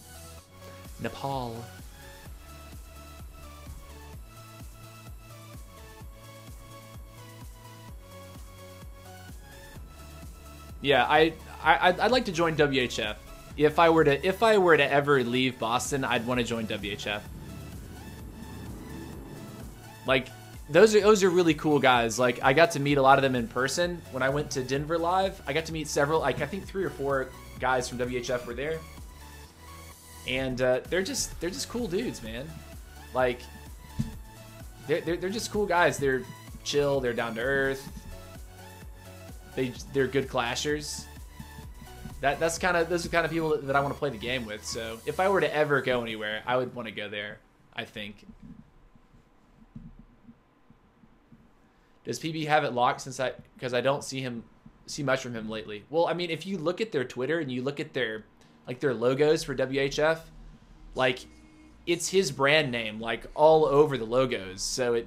Yeah, I'd like to join WHF. If I were to ever leave Boston, I'd want to join WHF. Like, those are really cool guys. Like, I got to meet a lot of them in person when I went to Denver Live. I got to meet several, like I think 3 or 4 guys from WHF were there, and they're just cool dudes, man. Like, they're just cool guys. They're chill. They're down to earth. They're good clashers. Those are the kind of people that I want to play the game with. So if I were to ever go anywhere, I would want to go there, I think. Does PB have it locked because I don't see much from him lately? Well, I mean, if you look at their Twitter and you look at their logos for WHF, like, it's his brand name like all over the logos. So it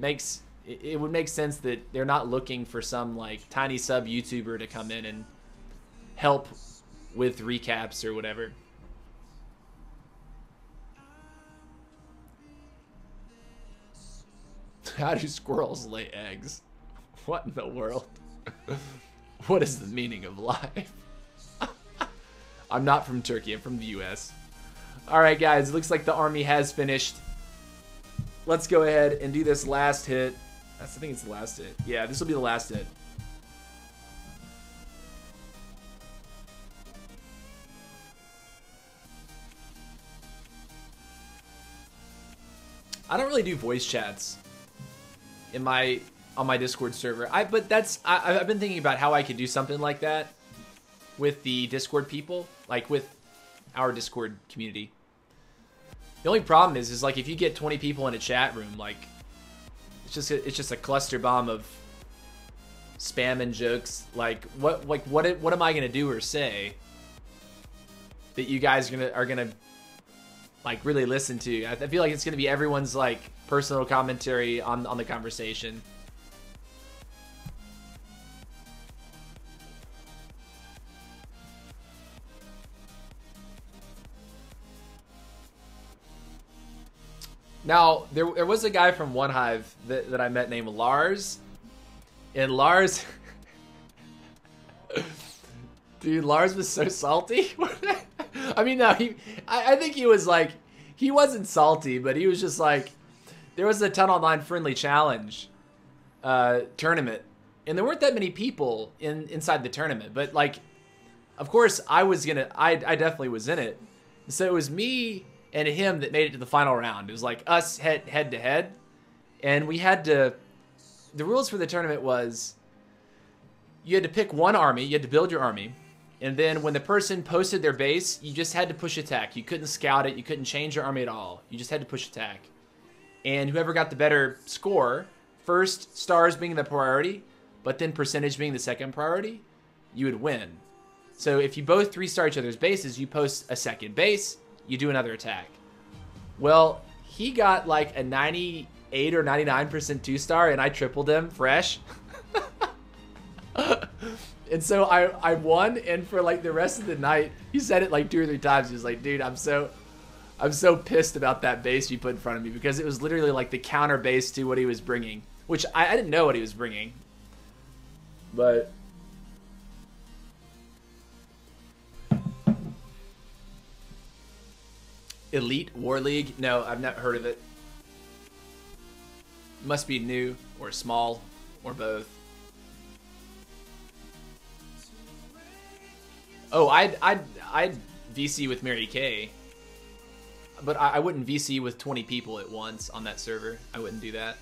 would make sense that they're not looking for some like tiny sub YouTuber to come in and help with recaps or whatever. How do squirrels lay eggs? What in the world? What is the meaning of life? I'm not from Turkey. I'm from the US. All right, guys. It looks like the army has finished. Let's go ahead and do this last hit. I think it's the last hit. Yeah, this will be the last hit. I don't really do voice chats on my Discord server. I've been thinking about how I could do something like that with the Discord people, like with our Discord community. The only problem is like if you get 20 people in a chat room, like it's just a cluster bomb of spam and jokes. Like what am I gonna do or say that you guys are gonna like really listen to? I feel like it's gonna be everyone's like personal commentary on the conversation. Now, there was a guy from One Hive that I met named Lars. And Lars... Dude, Lars was so salty. I mean, no, I think he was like... He wasn't salty, but he was just like... There was a Ton Online Friendly Challenge tournament. And there weren't that many people inside the tournament. But, like, of course, I definitely was in it. So it was me and him that made it to the final round. It was like us head to head. And we had to... The rules for the tournament was... You had to pick one army. You had to build your army. And then when the person posted their base, you just had to push attack. You couldn't scout it. You couldn't change your army at all. You just had to push attack. And whoever got the better score, first stars being the priority, but then percentage being the second priority, you would win. So if you both 3-star each other's bases, you post a second base, you do another attack. Well, he got like a 98 or 99% 2-star, and I tripled him fresh. And so I won, and for like the rest of the night, he said it like 2 or 3 times. He was like, dude, I'm so pissed about that base you put in front of me, because it was literally like the counter base to what he was bringing, which I didn't know what he was bringing. But... Elite War League? No, I've not heard of it. Must be new or small or both. Oh, I'd VC with Mary Kay, but I wouldn't VC with 20 people at once on that server. I wouldn't do that.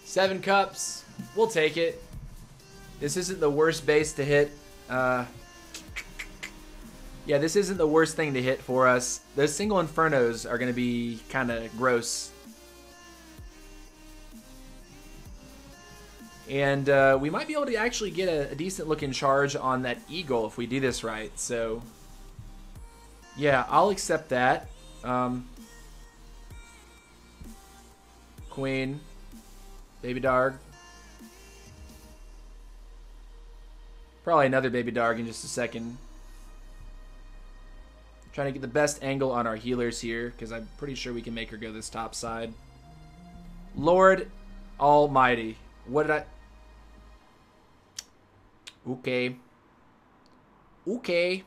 Seven cups. We'll take it. This isn't the worst base to hit. Yeah, this isn't the worst thing to hit for us. Those single infernos are going to be kind of gross. And we might be able to actually get a decent looking charge on that eagle if we do this right. So, yeah, I'll accept that. Queen. Baby Darg. Probably another Baby Darg in just a second. Trying to get the best angle on our healers here, because I'm pretty sure we can make her go this top side. Lord Almighty. What did I... Okay. Okay.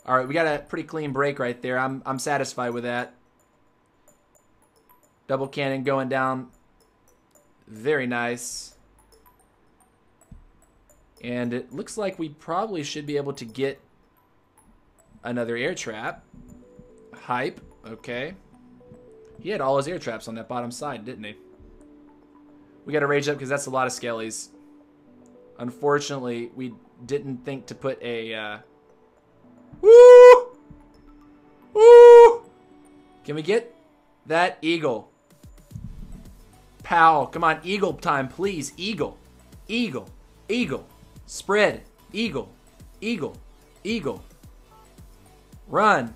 All right, we got a pretty clean break right there. I'm satisfied with that. Double cannon going down. Very nice. And it looks like we probably should be able to get another air trap. Hype. Okay. He had all his air traps on that bottom side, didn't he? We got to rage up because that's a lot of skellies. Unfortunately, we didn't think to put a... Woo! Woo! Can we get that eagle? Pow. Come on, eagle time, please. Eagle. Eagle. Eagle. Spread. Eagle. Eagle. Eagle. Run.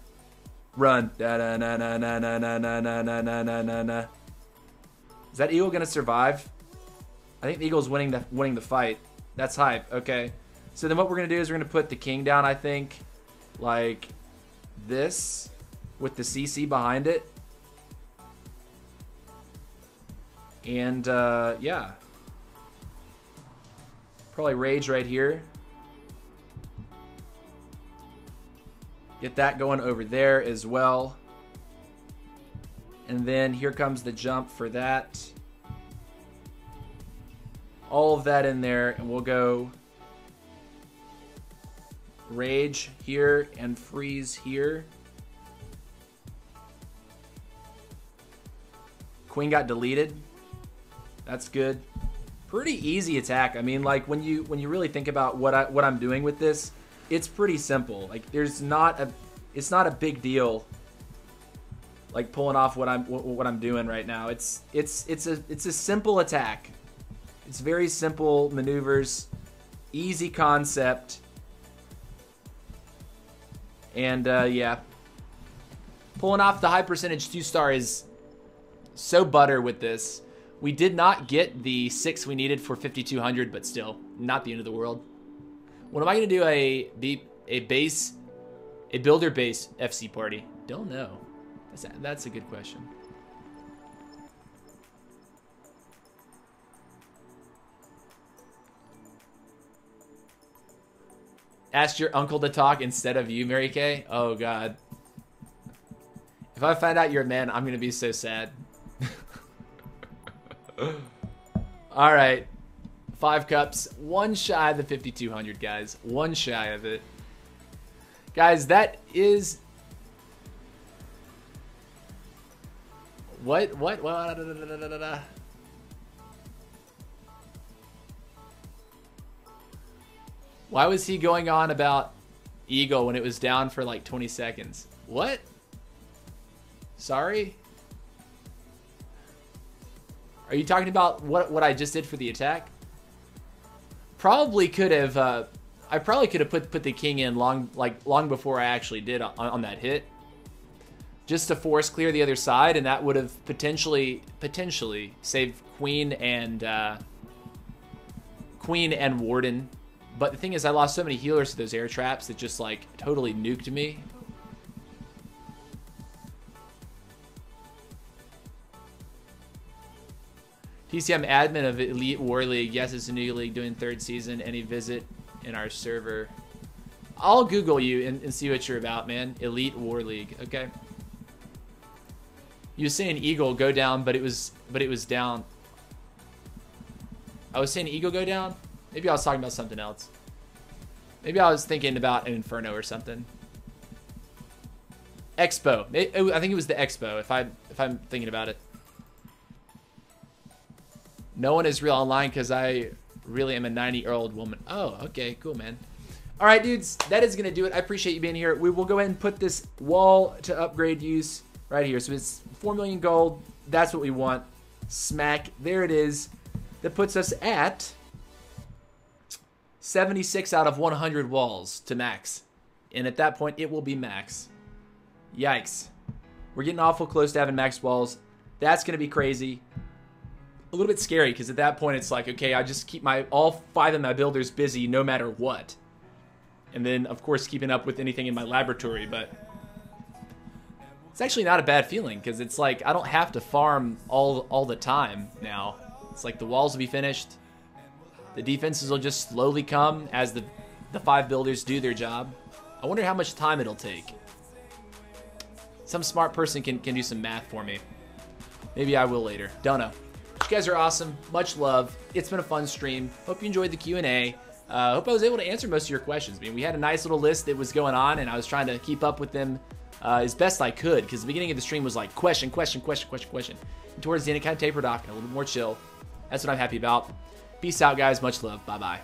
Run. Da da na na na na na na na na na na na. Is that eagle gonna survive? I think the eagle's winning the fight. That's hype. Okay. So then what we're gonna do is we're gonna put the king down, I think. Like this. with the CC behind it. And, yeah. Probably Rage right here. Get that going over there as well. And then here comes the jump for that. All of that in there, and we'll go Rage here and Freeze here. Queen got deleted. That's good. Pretty easy attack. I mean, like when you really think about what I'm doing with this, it's pretty simple. Like it's not a big deal. Like pulling off what I'm doing right now. It's a simple attack. It's very simple maneuvers, easy concept, and yeah, pulling off the high percentage 2-star is so butter with this. We did not get the 6 we needed for 5,200, but still, not the end of the world. When am I going to do a builder base FC party? Don't know. That's a good question. Asked your uncle to talk instead of you, Mary Kay? Oh, God. If I find out you're a man, I'm going to be so sad. All right. 5 cups. One shy of the 5,200, guys. One shy of it. Guys, that is... What? Why was he going on about Eagle when it was down for like 20 seconds? What? Sorry? Are you talking about what I just did for the attack? Probably could have. I probably could have put the king in long before I actually did on that hit, just to force clear the other side, and that would have potentially saved Queen and Warden. But the thing is, I lost so many healers to those air traps that just like totally nuked me. TCM admin of Elite War League. Yes, it's a new league doing 3rd season. Any visit in our server? I'll Google you and see what you're about, man. Elite War League. Okay. You were saying Eagle go down, but it was down. I was saying Eagle go down? Maybe I was talking about something else. Maybe I was thinking about an Inferno or something. Expo. I think it was the Expo, if I'm thinking about it. No one is real online because I really am a 90-year-old woman. Oh, okay, cool, man. All right, dudes, that is going to do it. I appreciate you being here. We will go ahead and put this wall to upgrade use right here. So it's 4 million gold. That's what we want. Smack. There it is. That puts us at 76 out of 100 walls to max. And at that point, it will be max. Yikes. We're getting awful close to having max walls. That's going to be crazy. A little bit scary because at that point, it's like, okay, I just keep all 5 of my builders busy no matter what. And then, of course, keeping up with anything in my laboratory. But it's actually not a bad feeling because it's like I don't have to farm all the time now. It's like the walls will be finished. The defenses will just slowly come as the 5 builders do their job. I wonder how much time it'll take. Some smart person can do some math for me. Maybe I will later. Don't know. You guys are awesome. Much love. It's been a fun stream. Hope you enjoyed the Q&A. Hope I was able to answer most of your questions. I mean, we had a nice little list that was going on, and I was trying to keep up with them as best I could, because the beginning of the stream was like question. And towards the end, it kind of tapered off and a little bit more chill. That's what I'm happy about. Peace out, guys. Much love. Bye-bye.